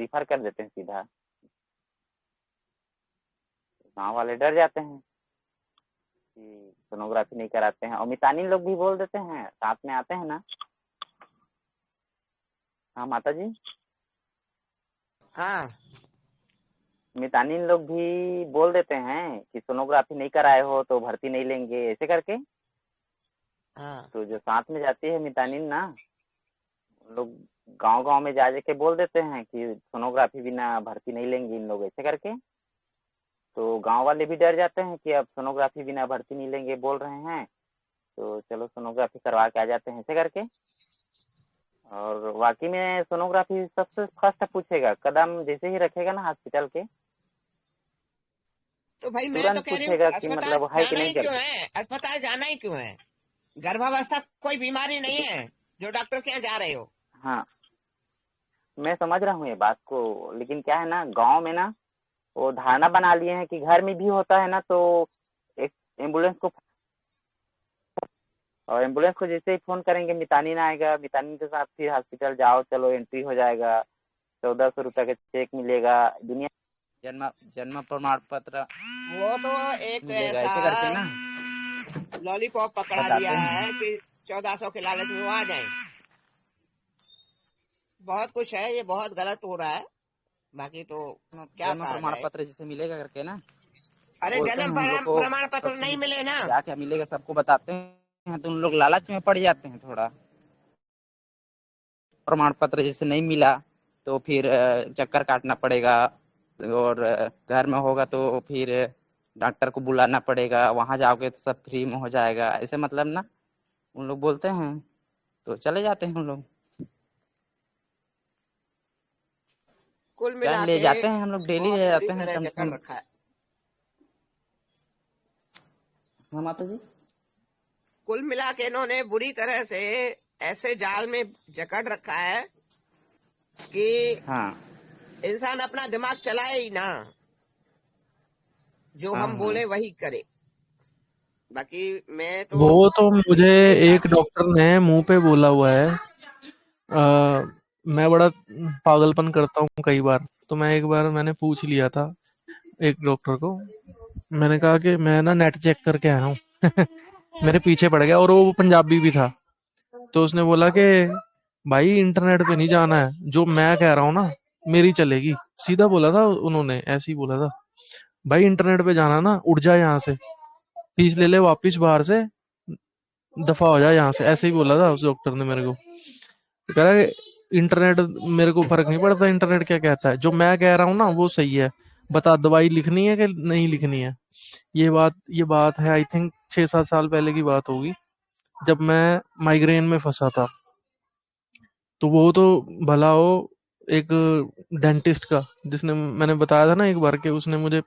Refer कर देते हैं सीधा। गांव वाले डर जाते हैं कि सोनोग्राफी नहीं कराते हैं, और मितानिन लोग भी बोल देते हैं, साथ में आते हैं ना। हाँ माता जी। हाँ मितानिन लोग भी बोल देते हैं कि सोनोग्राफी नहीं कराए हो तो भर्ती नहीं लेंगे, ऐसे करके। हाँ तो जो साथ में जाती है मितानिन ना, उन लोग गांव गांव में जा के बोल देते हैं कि सोनोग्राफी बिना भर्ती नहीं लेंगे इन लोग, ऐसे करके। तो गांव वाले भी डर जाते हैं कि अब सोनोग्राफी बिना भर्ती नहीं लेंगे बोल रहे हैं, तो चलो सोनोग्राफी करवा के आ जाते हैं, ऐसे करके। और वाकई में सोनोग्राफी सबसे फर्स्ट पूछेगा, कदम जैसे ही रखेगा ना हॉस्पिटल के, तो भाई मैं तो तुरंत कह रही हूँ पूछेगा कि अस्पताल मतलब है कि जाना नहीं ही क्यों करके। है, अस्पताल जाना ही क्यों है? गर्भावस्था कोई बीमारी नहीं है जो डॉक्टर के यहाँ जा रहे हो। हाँ, मैं समझ रहा हूँ ये बात को, लेकिन क्या है ना, गांव में ना वो धारणा बना लिए हैं कि घर में भी होता है ना, तो एक एम्बुलेंस को, और एम्बुलेंस को जैसे ही फोन करेंगे मितानिन आएगा, मितानिन के साथ फिर हॉस्पिटल जाओ, चलो एंट्री हो जाएगा, 1400 रुपये का चेक मिलेगा, दुनिया जन्म जन्म प्रमाण पत्र वो तो एक मिलेगा, ऐसा ऐसे करके ना लॉलीपॉप पकड़ा बताते दिया हैं। है कि 1400 के लालच में वो आ जाए। बहुत कुछ है, ये बहुत गलत हो रहा है। बाकी तो क्या जन्म कहा प्रमाण जाए। पत्र जैसे मिलेगा करके ना अरे बोलते जन्म हैं हम लोग को, प्रमाण तो पत्र नहीं फिर मिले ना। क्या क्या मिलेगा सबको बताते हैं, तो उन लोग लालच में पड़ जाते हैं थोड़ा। प्रमाण पत्र जैसे नहीं मिला तो फिर चक्कर काटना पड़ेगा, और घर में होगा तो फिर डॉक्टर को बुलाना पड़ेगा, वहां जाओगे तो सब फ्री में हो जाएगा, ऐसे मतलब ना उन लोग बोलते हैं, तो चले जाते हैं हम लोग। कुल क्या मिला ले के जाते हैं हम लोग, डेली बहुत ले बुरी जाते हैं तरह कम से जकड़ कम। रखा है। हाँ माता जी। कुल मिला के इन्होंने बुरी तरह से ऐसे जाल में जकड़ रखा है कि हाँ इंसान अपना दिमाग चलाए ही ना, जो हाँ हम हाँ। बोले वही करे। बाकी मैं तो वो तो मुझे बिल्कुल नहीं एक चाहती। डॉक्टर ने मुंह पे बोला हुआ है। मैं बड़ा पागलपन करता हूँ कई बार, तो मैं एक बार मैंने पूछ लिया था एक डॉक्टर को। मैंने कहा कि मैं ना नेट चेक करके आया हूँ। मेरे पीछे पड़ गया और वो पंजाबी भी था। तो उसने बोला कि भाई इंटरनेट पे नहीं जाना है, जो मैं कह रहा हूँ ना मेरी चलेगी। सीधा बोला था उन्होंने, ऐसे ही बोला था, भाई इंटरनेट पे जाना ना, उड़ जा यहाँ से, फीस ले ले वापिस बाहर से, दफा हो जा यहाँ से। ऐसे ही बोला था उस डॉक्टर ने मेरे को। तो कह रहा है इंटरनेट, मेरे को फर्क नहीं पड़ता इंटरनेट क्या कहता है, जो मैं कह रहा हूँ ना वो सही है। बता दवाई लिखनी है कि नहीं लिखनी है। ये बात है आई थिंक 6-7 साल पहले की बात होगी, जब मैं माइग्रेन में फंसा था। तो वो तो भला हो एक डेंटिस्ट का, जिसने मैंने बताया था ना एक बार के, उसने मुझे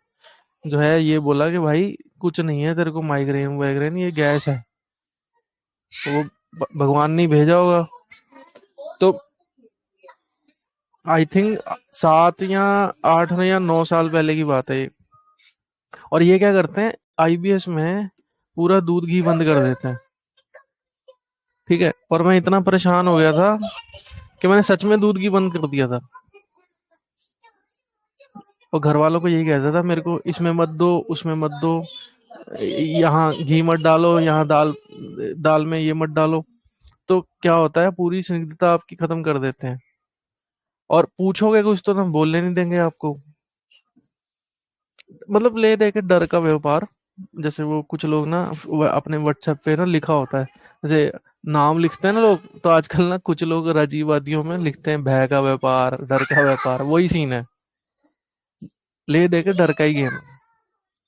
जो है ये बोला कि भाई कुछ नहीं है तेरे को, माइग्रेन वाइग्रेन ये गैस है। तो वो भगवान ने भेजा होगा। तो आई थिंक 7 या 8 या 9 साल पहले की बात है ये। और ये क्या करते हैं, आईबीएस में पूरा दूध घी बंद कर देते हैं। ठीक है, और मैं इतना परेशान हो गया था कि मैंने सच में दूध घी बंद कर दिया था। और घर वालों को यही कहता था मेरे को, इसमें मत दो उसमें मत दो, यहाँ घी मत डालो, यहाँ दाल दाल में ये मत डालो। तो क्या होता है, पूरी स्निग्धता आपकी खत्म कर देते हैं। और पूछोगे कुछ तो ना बोलने नहीं देंगे आपको। मतलब ले दे के डर का व्यापार। जैसे वो कुछ लोग ना अपने व्हाट्सएप पे ना लिखा होता है, जैसे नाम लिखते हैं ना लोग, तो आजकल ना कुछ लोग राजीवादियों में लिखते हैं भय का व्यापार, डर का व्यापार, वही सीन है। ले दे के डर का ही गेम।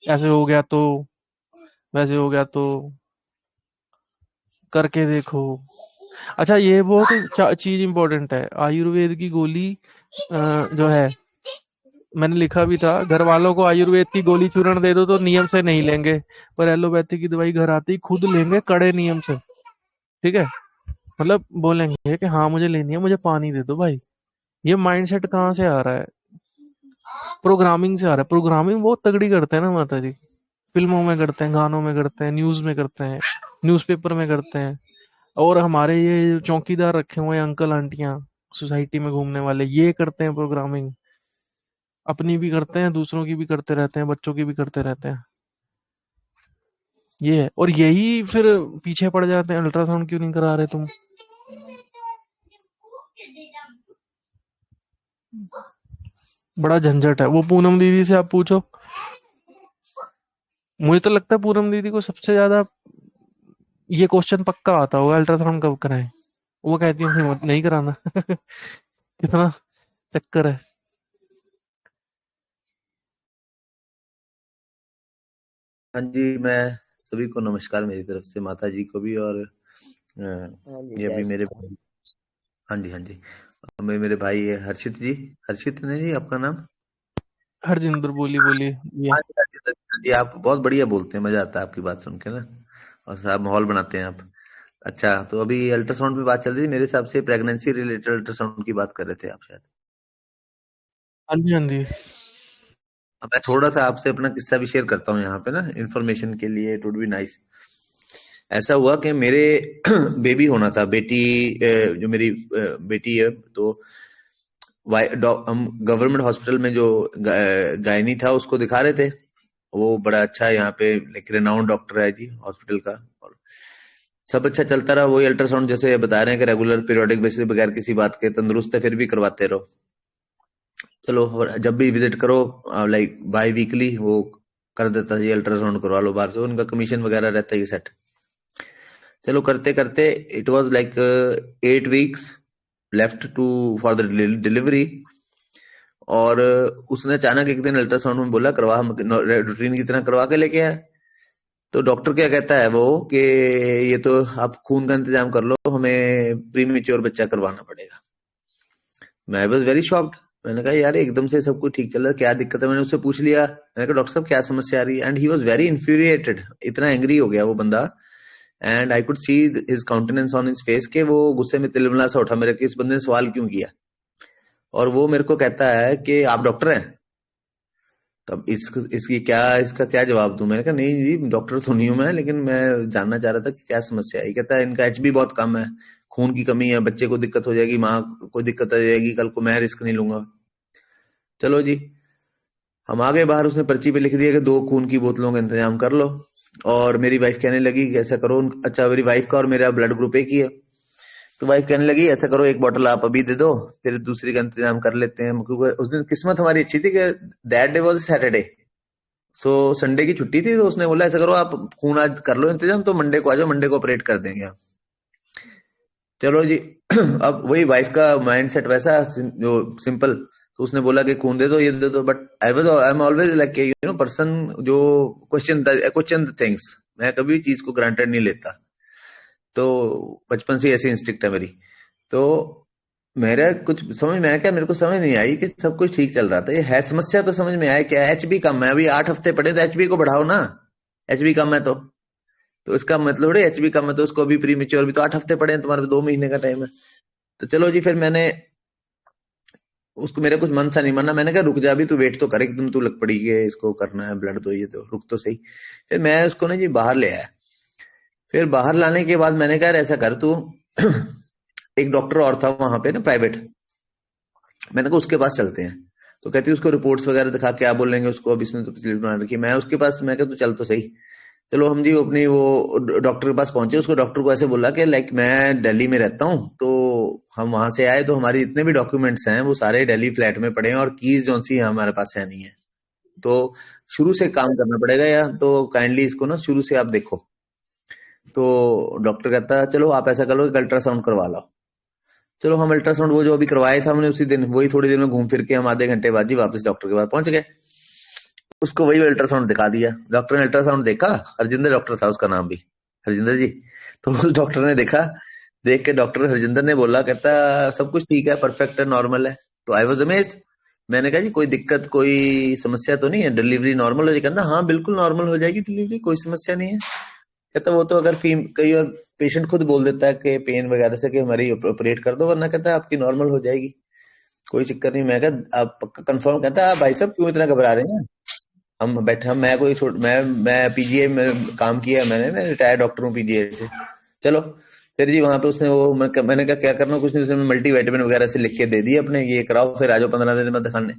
ऐसे हो गया तो, वैसे हो गया तो, करके देखो। अच्छा ये बहुत क्या चीज इंपॉर्टेंट है, आयुर्वेद की गोली जो है, मैंने लिखा भी था, घर वालों को आयुर्वेद की गोली चूर्ण दे दो तो नियम से नहीं लेंगे, पर एलोपैथी की दवाई घर आती ही खुद लेंगे कड़े नियम से। ठीक है, मतलब बोलेंगे कि हाँ मुझे लेनी है, मुझे पानी दे दो भाई। ये माइंडसेट कहाँ से आ रहा है? प्रोग्रामिंग से आ रहा है। प्रोग्रामिंग बहुत तगड़ी करते हैं ना माता जी, फिल्मों में करते हैं, गानों में करते हैं, न्यूज में करते हैं, न्यूज़पेपर में करते हैं। और हमारे ये चौकीदार रखे हुए अंकल आंटियां सोसाइटी में घूमने वाले, ये करते हैं प्रोग्रामिंग। अपनी भी करते हैं, दूसरों की भी करते रहते हैं, बच्चों की भी करते रहते हैं। ये है। और यही फिर पीछे पड़ जाते हैं, अल्ट्रासाउंड क्यों नहीं करा रहे तुम? बड़ा झंझट है। वो पूनम दीदी से आप पूछो, मुझे तो लगता है पूनम दीदी को सबसे ज्यादा ये क्वेश्चन पक्का आता होगा, अल्ट्रासाउंड कब कराएं। वो कहती है "नहीं नहीं कराना"। कितना चक्कर है। हाँ जी, मैं सभी को नमस्कार मेरी तरफ से, माता जी को भी, और हाँ जी, ये जय अभी मेरे श्री भाई। हाँ जी, हाँ जी। मेरे भाई है हर्षित जी। हर्षित ने जी आपका नाम? हरजिंदर बोली बोली ये। हाँ जी, हाँ जी, हाँ जी, आप बहुत बढ़िया बोलते हैं, मजा आता है आपकी बात सुन के ना। और साहब माहौल बनाते हैं आप। अच्छा, तो अभी अल्ट्रासाउंड पे बात चल रही थी, मेरे हिसाब से प्रेगनेंसी रिलेटेड अल्ट्रासाउंड की बात कर रहे थे आप शायद। हाँ जी, हाँ जी। अब मैं थोड़ा सा आपसे अपना किस्सा भी शेयर करता हूँ यहाँ पे ना, इन्फॉर्मेशन के लिए, इट वुड बी नाइस। ऐसा हुआ कि मेरे बेबी होना था, बेटी, जो मेरी बेटी है, तो हम गवर्नमेंट हॉस्पिटल में जो गायनी था उसको दिखा रहे थे। वो बड़ा अच्छा है यहाँ पे, लाइक रेनाउंड डॉक्टर है जी हॉस्पिटल का, और सब अच्छा चलता रहा। वही अल्ट्रासाउंड जैसे बता रहे हैं कि रेगुलर पीरियोडिक बेसिस, बगैर किसी बात के, तंदुरुस्त है फिर भी करवाते रहो। चलो, और जब भी विजिट करो, लाइक बाई वीकली, वो कर देता है, ये अल्ट्रासाउंड करवा लो बाहर से, उनका कमीशन वगैरह रहता है ये सेट। चलो, करते करते it was like 8 weeks left to for the delivery. और उसने अचानक एक दिन अल्ट्रासाउंड में बोला करवा, हम रूटीन की तरह करवा के लेके आए। तो डॉक्टर क्या कहता है वो कि ये तो आप खून का इंतजाम कर लो, हमें प्रीमेच्योर बच्चा करवाना पड़ेगा। मैं वाज वेरी शॉक्ड। मैंने कहा यार एकदम से सब कुछ ठीक चल रहा है, क्या दिक्कत है? मैंने उससे पूछ लिया, मैंने कहा डॉक्टर साहब क्या समस्या आ रही है? And he was very infuriated, इतना एंग्री हो गया वो बंदा। And I could see his countenance on his face के वो गुस्से में तिलमिला सा उठा मेरे कि इस बंदे ने सवाल क्यों किया। और वो मेरे को कहता है कि आप डॉक्टर हैं। तब इसका क्या जवाब दूं? मैंने कहा नहीं जी, डॉक्टर तो नहीं हूं मैं, लेकिन मैं जानना चाह रहा था कि क्या समस्या है। ये कहता है इनका एचबी बहुत कम है, खून की कमी है, बच्चे को दिक्कत हो जाएगी, माँ को दिक्कत हो जाएगी, कल को मैं रिस्क नहीं लूंगा। चलो जी, हम आ गए बाहर। उसने पर्ची पे लिख दिया कि 2 खून की बोतलों का इंतजाम कर लो। और मेरी वाइफ कहने लगी कि ऐसा करो, अच्छा मेरी वाइफ का और मेरा ब्लड ग्रुप एक ही है, तो वाइफ कहने लगी ऐसा करो, 1 बॉटल आप अभी दे दो, फिर दूसरी का इंतजाम कर लेते हैं। क्योंकि उस दिन किस्मत हमारी अच्छी थी कि that day was Saturday, so Sunday की छुट्टी थी। तो उसने बोला ऐसा करो, आप खून आज कर लो इंतजाम, तो मंडे को आ जाओ, मंडे को ऑपरेट कर देंगे हम। चलो जी। अब वही वाइफ का माइंड सेट वैसा जो सिंपल, तो उसने बोला कि खून दे दो, ये दे दो। But I am always like person जो क्वेश्चन द थिंग्स। मैं कभी चीज को ग्रांटेड नहीं लेता, तो बचपन से ऐसी इंस्टिक्ट है मेरी। तो मेरा कुछ समझ में आया क्या, मेरे को समझ नहीं आई कि सब कुछ ठीक चल रहा था, ये है समस्या तो समझ में आया क्या, एचबी कम है, अभी 8 हफ्ते पड़े, तो एचबी को बढ़ाओ ना। एचबी कम है तो इसका मतलब है एचबी कम है, तो उसको अभी प्री मेच्योर भी तो 8 हफ्ते पड़े हैं, तुम्हारे 2 महीने का टाइम है। तो चलो जी, फिर मैंने उसको, मेरा कुछ मन सा नहीं माना। मैंने कहा रुक जा, अभी तू वेट तो कर, एकदम तू लग पड़ी है इसको करना है ब्लड, तो ये तो रुक तो सही। फिर मैं उसको ना जी बाहर ले आया। फिर बाहर लाने के बाद मैंने कहा यार ऐसा कर तू, एक डॉक्टर और था वहां पे ना प्राइवेट, मैंने कहा उसके पास चलते हैं। तो कहती है उसको रिपोर्ट्स वगैरह दिखा, क्या बोलेंगे उसको, अब इसने तो फैसिलिटी बना रखी है। मैं उसके पास, मैं कहा तू चल तो सही। चलो हम जी अपनी वो डॉक्टर के पास पहुंचे। उसको डॉक्टर को ऐसे बोला कि लाइक मैं दिल्ली में रहता हूँ, तो हम वहां से आए, तो हमारे जितने भी डॉक्यूमेंट्स हैं वो सारे दिल्ली फ्लैट में पड़े हैं, और कीज जो सी हमारे पास है नहीं है, तो शुरू से काम करना पड़ेगा, या तो काइंडली इसको ना शुरू से आप देखो। तो डॉक्टर कहता है चलो आप ऐसा करो, अल्ट्रासाउंड करवा लो। चलो हम अल्ट्रासाउंड वो जो अभी करवाया था हमने उसी दिन, वही थोड़ी देर में घूम फिर के हम आधे घंटे बाद जी वापस डॉक्टर के पास पहुंच गए। उसको वही अल्ट्रासाउंड दिखा दिया। डॉक्टर ने अल्ट्रासाउंड देखा, हरजिंदर डॉक्टर था उसका नाम भी, हरजिंदर जी। तो उस डॉक्टर ने देखा, देख के डॉक्टर हरजिंदर ने बोला, कहता सब कुछ ठीक है, परफेक्ट है, नॉर्मल है। तो आई वाज अमेज्ड। मैंने कहा जी कोई दिक्कत, कोई समस्या तो नहीं है, डिलीवरी नॉर्मल हो जाएगी? कहता हाँ बिल्कुल नॉर्मल हो जाएगी डिलीवरी, कोई समस्या नहीं है। कहता वो तो अगर कई और पेशेंट खुद बोल देता है कि पेन वगैरह से कि हमारी ऑपरेट कर दो, वरना कहता है आपकी नॉर्मल हो जाएगी, कोई चक्कर नहीं। मैं कहा आप पक्का कंफर्म? कहता है भाई साहब क्यों इतना घबरा रहे हैं, हम बैठे, हम मैं कोई छोट मैं पीजीआई में काम किया है, मैं रिटायर्ड डॉक्टर हूँ पीजीआई से। चलो फिर जी वहां पे उसने वो, मैंने कहा क्या करना, कुछ नहीं, उसने मल्टी विटामिन वगैरह से लिख के दे दिया अपने, ये कराओ फिर आ जाओ 15 दिन में दिखाने।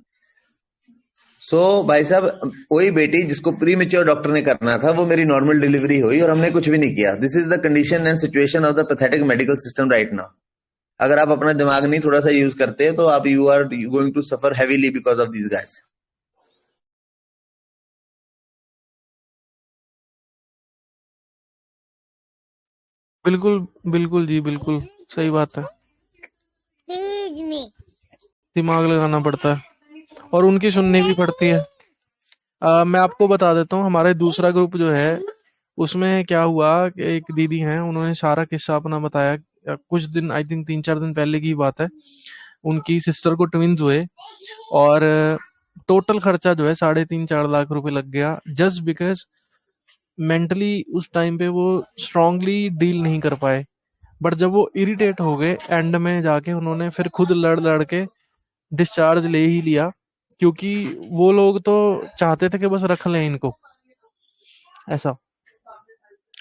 सो भाई साहब, कोई बेटी जिसको प्री मेच्योर डॉक्टर ने करना था वो मेरी नॉर्मल डिलीवरी हुई और हमने कुछ भी नहीं किया। This is the condition and situation of the pathetic medical system right now. अगर आप अपना दिमाग नहीं थोड़ा सा यूज करते तो आप you are going to suffer heavily because of these guys. बिल्कुल बिल्कुल जी, बिल्कुल सही बात है। दिमाग लगाना पड़ता है और उनकी सुननी भी पड़ती है। मैं आपको बता देता हूँ, हमारे दूसरा ग्रुप जो है उसमें क्या हुआ कि एक दीदी हैं, उन्होंने सारा किस्सा अपना बताया। कुछ दिन, आई थिंक 3-4 दिन पहले की बात है। उनकी सिस्टर को ट्विंस हुए और टोटल खर्चा जो है 3.5-4 लाख रुपए लग गया, जस्ट बिकॉज मेंटली उस टाइम पे वो स्ट्रांगली डील नहीं कर पाए। बट जब वो इरिटेट हो गए, एंड में जाके उन्होंने फिर खुद लड़ लड़ के डिस्चार्ज ले ही लिया, क्योंकि वो लोग तो चाहते थे कि बस रख लें इनको, ऐसा।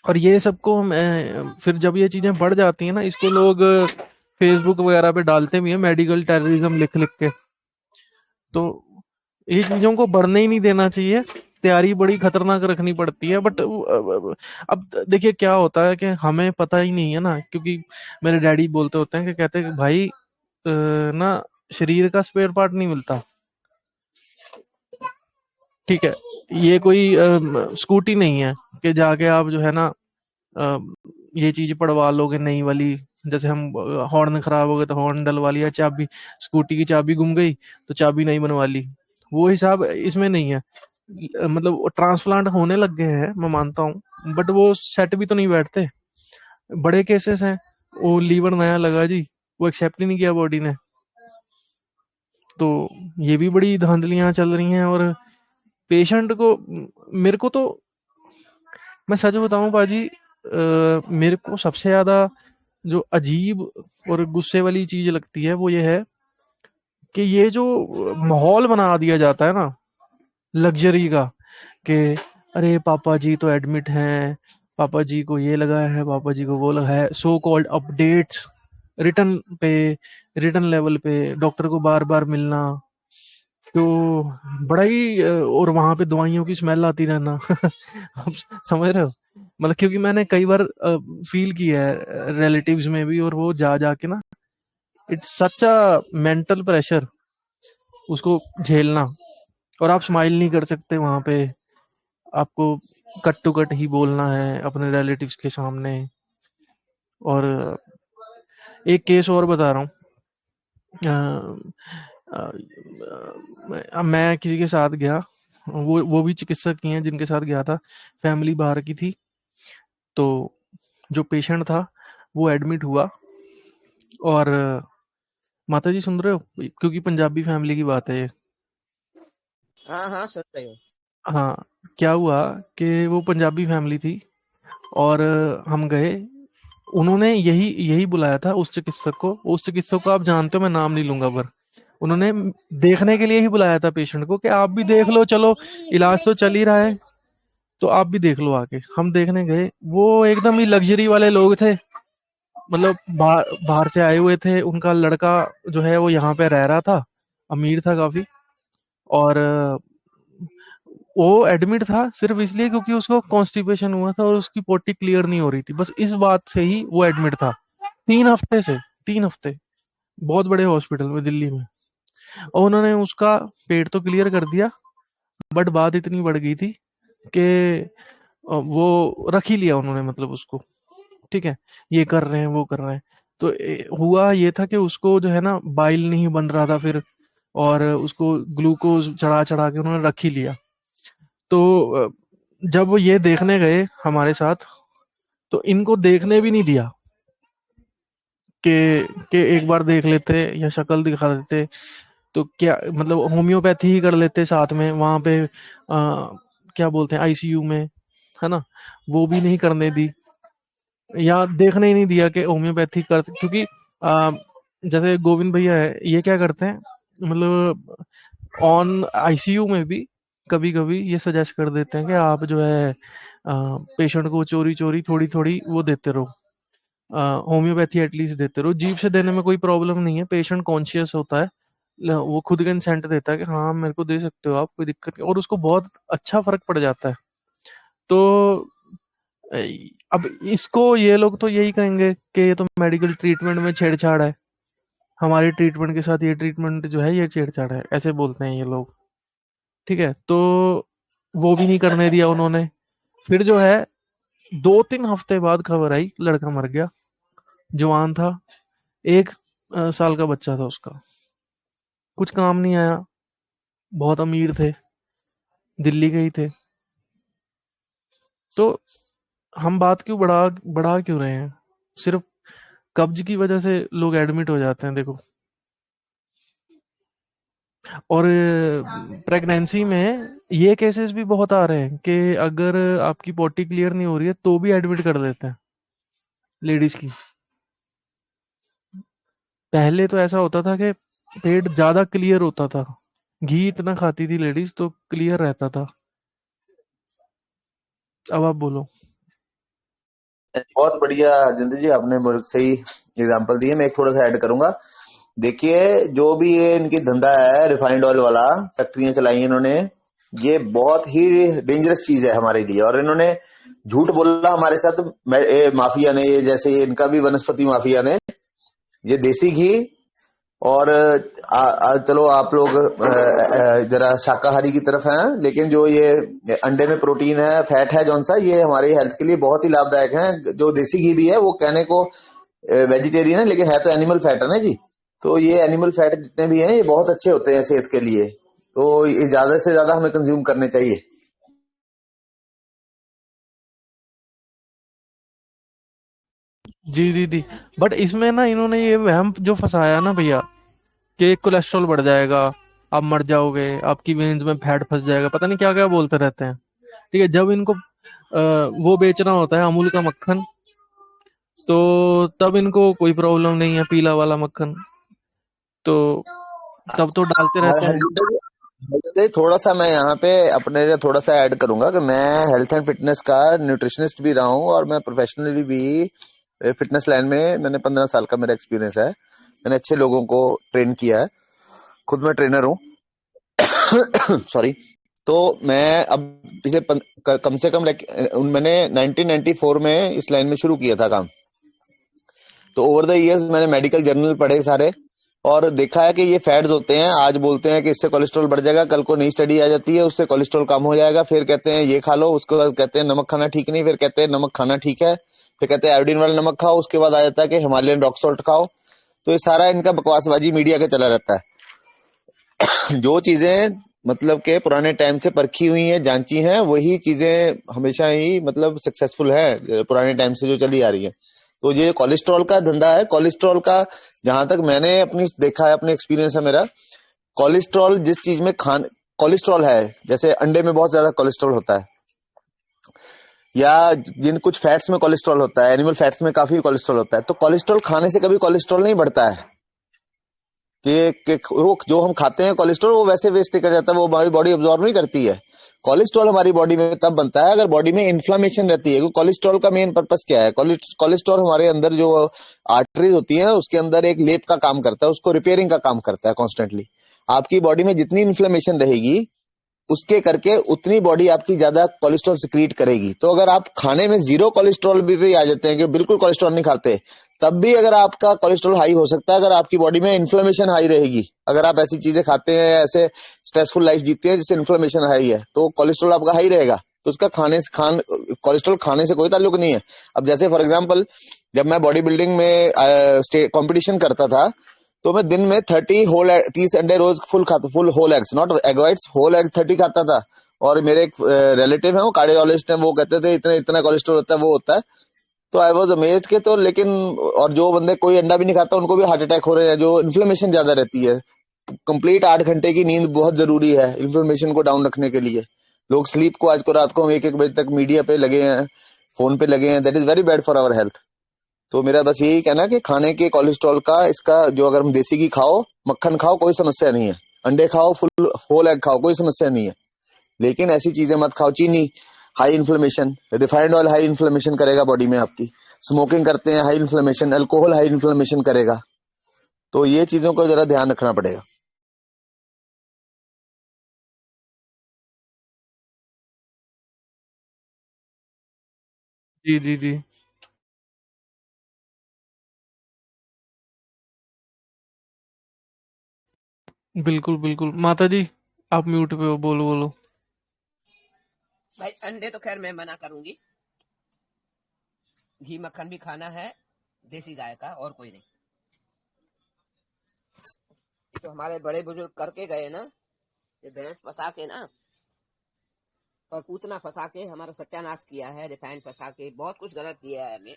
और ये सबको हम फिर जब ये चीजें बढ़ जाती हैं ना, इसको लोग फेसबुक वगैरह पे डालते भी हैं, मेडिकल टेररिज्म लिख लिख के। तो ये चीजों को बढ़ने ही नहीं देना चाहिए, तैयारी बड़ी खतरनाक रखनी पड़ती है। बट अब देखिए क्या होता है कि हमें पता ही नहीं है ना, क्योंकि मेरे डैडी बोलते होते हैं कि कहते हैं कि भाई ना शरीर का स्पेयर पार्ट नहीं मिलता, ठीक है। ये कोई स्कूटी नहीं है कि जाके आप जो है ना अ, ये चीज पड़वा लोगे नई वाली। जैसे हम हॉर्न खराब हो गए तो हॉर्न डलवा लिया, चाबी, स्कूटी की चाबी गुम गई तो चाबी नई बनवा ली। वो हिसाब इसमें नहीं है। मतलब ट्रांसप्लांट होने लग गए हैं, मैं मानता हूँ, बट वो सेट भी तो नहीं बैठते। बड़े केसेस हैं, वो लीवर नया लगा जी, वो एक्सेप्ट ही नहीं किया बॉडी ने। तो ये भी बड़ी धांधलियां चल रही हैं। और पेशेंट को, मेरे को तो, मैं सच बताऊं बाजी, मेरे को सबसे ज्यादा जो अजीब और गुस्से वाली चीज लगती है वो ये है कि ये जो माहौल बना दिया जाता है ना लग्जरी का, कि अरे पापा जी तो एडमिट हैं, पापा जी को ये लगा है, पापा जी को वो लगा है, सो कॉल्ड अपडेट्स रिटर्न पे, रिटर्न लेवल पे डॉक्टर को बार बार मिलना। तो बड़ा ही और वहां पे दवाइयों की स्मेल आती रहना। आप समझ रहे हो? मतलब क्योंकि मैंने कई बार फील किया है रिलेटिव्स में भी, और वो जा जाके ना, it's such a mental pressure उसको झेलना। और आप स्माइल नहीं कर सकते वहां पे, आपको कट टू कट ही बोलना है अपने रिलेटिव्स के सामने। और एक केस और बता रहा हूँ। मैं किसी के साथ गया, वो भी चिकित्सक ही हैं जिनके साथ गया था, फैमिली बाहर की थी। तो जो पेशेंट था वो एडमिट हुआ, और माता जी सुन रहे हो, क्योंकि पंजाबी फैमिली की बात है ये। हाँ हाँ, सुन रही हूँ। हाँ, क्या हुआ कि वो पंजाबी फैमिली थी, और हम गए। उन्होंने यही यही बुलाया था उस चिकित्सक को। उस चिकित्सक को आप जानते हो, मैं नाम नहीं लूंगा, पर उन्होंने देखने के लिए ही बुलाया था पेशेंट को, कि आप भी देख लो, चलो इलाज तो चल ही रहा है, तो आप भी देख लो आके। हम देखने गए, वो एकदम ही लग्जरी वाले लोग थे, मतलब बाहर बाहर से आए हुए थे। उनका लड़का जो है वो यहाँ पे रह रहा था, अमीर था काफी। और वो एडमिट था सिर्फ इसलिए क्योंकि उसको कॉन्स्टिपेशन हुआ था और उसकी पोटी क्लियर नहीं हो रही थी, बस इस बात से ही वो एडमिट था। 3 हफ्ते से, 3 हफ्ते, बहुत बड़े हॉस्पिटल में दिल्ली में। और उन्होंने उसका पेट तो क्लियर कर दिया, बट बात इतनी बढ़ गई थी कि वो रख ही लिया उन्होंने, मतलब उसको, ठीक है, ये कर रहे हैं वो कर रहे हैं। तो हुआ ये था कि उसको जो है ना बाइल नहीं बन रहा था फिर, और उसको ग्लूकोज चढ़ा चढ़ा के उन्होंने रख ही लिया। तो जब वो ये देखने गए हमारे साथ, तो इनको देखने भी नहीं दिया कि एक बार देख लेते या शक्ल दिखा देते। तो क्या मतलब, होम्योपैथी ही कर लेते साथ में वहां पे, क्या बोलते हैं, आईसीयू में, है ना, वो भी नहीं करने दी, या देखने ही नहीं दिया कि होम्योपैथी कर, क्योंकि जैसे गोविंद भैया है, ये क्या करते हैं, मतलब ऑन आईसीयू में भी कभी कभी ये सजेस्ट कर देते हैं कि आप जो है पेशेंट को चोरी चोरी थोड़ी थोड़ी वो देते रहो, होम्योपैथी एटलीस्ट देते रहो। जीभ से देने में कोई प्रॉब्लम नहीं है, पेशेंट कॉन्शियस होता है, वो खुद कंसेंट देता है कि हाँ मेरे को दे सकते हो आप, कोई दिक्कत नहीं, और उसको बहुत अच्छा फर्क पड़ जाता है। तो अब इसको ये लोग तो यही कहेंगे कि ये तो मेडिकल ट्रीटमेंट में छेड़छाड़ है, हमारी ट्रीटमेंट के साथ ये ट्रीटमेंट जो है ये छेड़छाड़ है, ऐसे बोलते हैं ये लोग। ठीक है, तो वो भी नहीं करने दिया उन्होंने। फिर जो है 2-3 हफ्ते बाद खबर आई लड़का मर गया, जवान था, 1 साल का बच्चा था उसका, कुछ काम नहीं आया, बहुत अमीर थे, दिल्ली के ही थे। तो हम बात क्यों बढ़ा बढ़ा क्यों रहे हैं? सिर्फ कब्ज की वजह से लोग एडमिट हो जाते हैं, देखो। और प्रेगनेंसी में ये केसेस भी बहुत आ रहे हैं कि अगर आपकी पोटी क्लियर नहीं हो रही है तो भी एडमिट कर देते हैं लेडीज की। पहले तो ऐसा होता था कि पेट ज्यादा क्लियर होता था, घी इतना खाती थी लेडीज तो क्लियर रहता था। अब आप बोलो। बहुत बढ़िया जिंदगी जी, आपने बहुत सही एग्जांपल दिए। मैं एक थोड़ा सा ऐड करूंगा। देखिए, जो भी ये इनकी धंधा है रिफाइंड ऑयल वाला, फैक्ट्रियां चलाई हैं इन्होंने, ये बहुत ही डेंजरस चीज है हमारे लिए। और इन्होंने झूठ बोला हमारे साथ, माफिया ने, ये जैसे ये इनका भी वनस्पति माफिया ने, ये देसी घी और चलो आप लोग जरा शाकाहारी की तरफ हैं, लेकिन जो ये अंडे में प्रोटीन है, फैट है जौन सा, ये हमारी हेल्थ के लिए बहुत ही लाभदायक है। जो देसी घी भी है वो कहने को वेजिटेरियन है, लेकिन है तो एनिमल फैट है ना जी। तो ये एनिमल फैट जितने भी हैं ये बहुत अच्छे होते हैं सेहत के लिए, तो ये ज्यादा से ज्यादा हमें कंज्यूम करने चाहिए। जी दीदी, बट इसमें ना इन्होंने ये वहम जो फंसाया ना भैया कि कोलेस्ट्रॉल बढ़ जाएगा, आप मर जाओगे, आपकी वेन्स में फैट फंस जाएगा, पता नहीं क्या क्या बोलते रहते हैं। ठीक है, जब इनको वो बेचना होता है अमूल का मक्खन, तो तब इनको कोई प्रॉब्लम नहीं है, पीला वाला मक्खन, तो तब तो डालते रहते हैं। थोड़ा सा मैं यहाँ पे अपने लिए थोड़ा सा ऐड करूंगा कि मैं हेल्थ एंड फिटनेस का न्यूट्रिशनिस्ट भी रहा हूँ, और मैं प्रोफेशनली भी फिटनेस लाइन में, मैंने 15 साल का मेरा एक्सपीरियंस है। मैंने अच्छे लोगों को ट्रेन किया है, खुद मैं ट्रेनर हूँ। सॉरी। तो मैं अब पिछले कम से कम मैंने 1994 में इस लाइन में शुरू किया था काम। तो ओवर द इयर्स मैंने मेडिकल जर्नल पढ़े सारे, और देखा है कि ये फैट्स होते हैं, आज बोलते हैं कि इससे कोलेस्ट्रॉल बढ़ जाएगा, कल को नई स्टडी आ जाती है उससे कोलेस्ट्रॉल कम हो जाएगा, फिर कहते हैं ये खा लो, उसके बाद कहते हैं नमक खाना ठीक नहीं, फिर कहते हैं नमक खाना ठीक है, फिर कहते हैं आयोडीन वाला नमक खाओ, उसके बाद आ जाता है कि हिमालयन रॉक सॉल्ट खाओ। तो ये सारा इनका बकवासबाजी मीडिया का चला रहता है। जो चीजें मतलब के पुराने टाइम से परखी हुई हैं, जांची हैं, वही चीजें हमेशा ही मतलब सक्सेसफुल है पुराने टाइम से जो चली आ रही है। तो ये कोलेस्ट्रॉल का धंधा है, कोलेस्ट्रॉल का जहां तक मैंने अपनी देखा है, अपने एक्सपीरियंस है मेरा, कोलेस्ट्रॉल जिस चीज में कोलेस्ट्रॉल है, जैसे अंडे में बहुत ज्यादा कोलेस्ट्रॉल होता है, या जिन कुछ फैट्स में कोलेस्ट्रॉल होता है, एनिमल फैट्स में काफी कोलेस्ट्रॉल होता है, तो कोलेस्ट्रॉल खाने से कभी कोलेस्ट्रॉल नहीं बढ़ता है। कि वो जो हम खाते हैं कोलेस्ट्रॉल वो वैसे वेस्ट कर जाता है, वो हमारी बॉडी अब्जॉर्ब नहीं करती है। कोलेस्ट्रॉल हमारी बॉडी में तब बनता है अगर बॉडी में इन्फ्लामेशन रहती है। कोलेस्ट्रॉल का मेन पर्पस क्या है? कोलेस्ट्रॉल हमारे अंदर जो आर्टरीज होती है उसके अंदर एक लेप का काम करता है, उसको रिपेयरिंग का काम करता है कॉन्स्टेंटली। आपकी बॉडी में जितनी इन्फ्लेमेशन रहेगी उसके करके उतनी बॉडी आपकी ज्यादा कोलेस्ट्रॉल सिक्रीट करेगी। तो अगर आप खाने में जीरो कोलेस्ट्रॉल भी आ जाते हैं कि बिल्कुल कोलेस्ट्रॉल नहीं खाते, तब भी अगर आपका कोलेस्ट्रॉल हाई हो सकता है अगर आपकी बॉडी में इन्फ्लेमेशन हाई रहेगी। अगर आप ऐसी चीजें खाते हैं, ऐसे स्ट्रेसफुल लाइफ जीते हैं जिससे इन्फ्लेमेशन हाई है, तो कोलेस्ट्रॉल आपका हाई रहेगा। तो उसका कोलेस्ट्रॉल खाने से कोई ताल्लुक नहीं है। अब जैसे फॉर एग्जाम्पल, जब मैं बॉडी बिल्डिंग में कॉम्पिटिशन करता था, तो मैं दिन में 30 अंडे रोज full whole eggs, not egg whites, whole eggs 30 खाता था। और मेरे एक रिलेटिव है, वो कार्डियोलॉजिस्ट है, वो कहते थे इतना इतना कोलेस्ट्रॉल होता है, वो होता है। तो आई वाज अमेज्ड के, तो लेकिन और जो बंदे कोई अंडा भी नहीं खाता उनको भी हार्ट अटैक हो रहे हैं, जो इन्फ्लेमेशन ज्यादा रहती है। कंप्लीट 8 घंटे की नींद बहुत जरूरी है इन्फ्लेमेशन को डाउन रखने के लिए। लोग स्लीप को आज को रात को 1-1 बजे तक मीडिया पे लगे हैं, फोन पे लगे हैं, that is very bad for our health. तो मेरा बस यही कहना है कि खाने के कोलेस्ट्रॉल का, इसका जो, अगर हम देसी घी खाओ, मक्खन खाओ, कोई समस्या नहीं है, अंडे खाओ, फुल होल एग खाओ, कोई समस्या नहीं है, लेकिन ऐसी चीजें मत खाओ। चीनी high inflammation, refined oil high inflammation करेगा बॉडी में आपकी, स्मोकिंग करते हैं high inflammation, alcohol high inflammation करेगा। तो ये चीजों को जरा ध्यान रखना पड़ेगा। जी जी जी। बिल्कुल बिल्कुल माता जी, आप म्यूट पे हो, बोलो बोलो। भाई अंडे तो खैर मैं मना करूंगी, घी मक्खन भी खाना है देसी गाय का, और कोई नहीं। तो हमारे बड़े बुजुर्ग करके गए ना, ये भैंस फंसा के ना और पूतना फंसा के हमारा सत्यानाश किया है, रिफाइंड फंसा के बहुत कुछ गलत दिया है हमें।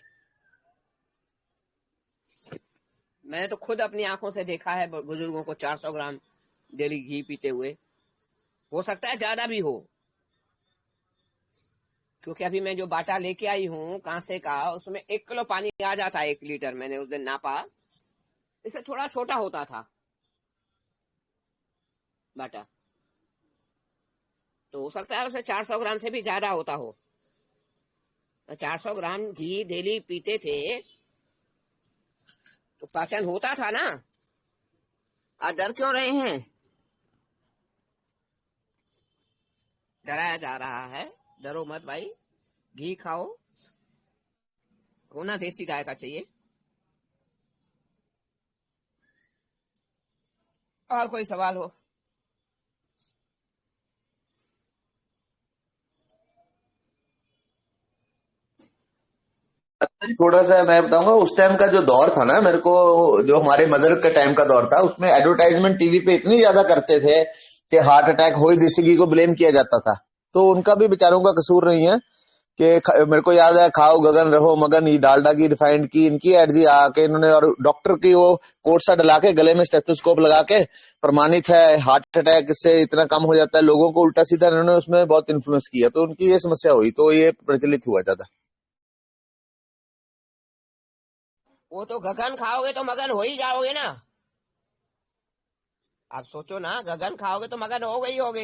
मैंने तो खुद अपनी आंखों से देखा है बुजुर्गों को 400 ग्राम डेली घी पीते हुए, हो सकता है ज्यादा भी हो, क्योंकि अभी मैं जो बाटा लेके आई हूँ कांसे का, उसमें 1 किलो पानी आ जाता है 1 लीटर, मैंने उस दिन नापा, इससे थोड़ा छोटा होता था बाटा, तो हो सकता है उसमें 400 ग्राम से भी ज्यादा होता हो। 400 ग्राम घी डेली पीते थे तो पाचन होता था ना। आज डर क्यों रहे हैं? डराया जा रहा है, डरो मत भाई, घी खाओ, होना देसी गाय का चाहिए। और कोई सवाल हो? थोड़ा सा मैं बताऊंगा, उस टाइम का जो दौर था ना, मेरे को जो हमारे मदर के टाइम का दौर था, उसमें एडवर्टाइजमेंट टीवी पे इतनी ज्यादा करते थे कि हार्ट अटैक हो ही देसी घी को ब्लेम किया जाता था। तो उनका भी बेचारों का कसूर नहीं है कि मेरे को याद है, खाओ गगन रहो मगन, ये डालडा की रिफाइंड की इनकी एड जी आके इन्होंने, और डॉक्टर की वो कोट सा डला के गले में स्टेथोस्कोप लगा के, प्रमाणित है हार्ट अटैक इससे इतना कम हो जाता है, लोगों को उल्टा सीधा इन्होंने उसमें बहुत इन्फ्लुएंस किया, तो उनकी ये समस्या हुई तो ये प्रचलित हुआ ज्यादा। वो तो गगन खाओगे तो मगन हो ही जाओगे ना। आप सोचो ना, गगन खाओगे तो मगन हो गई होगे।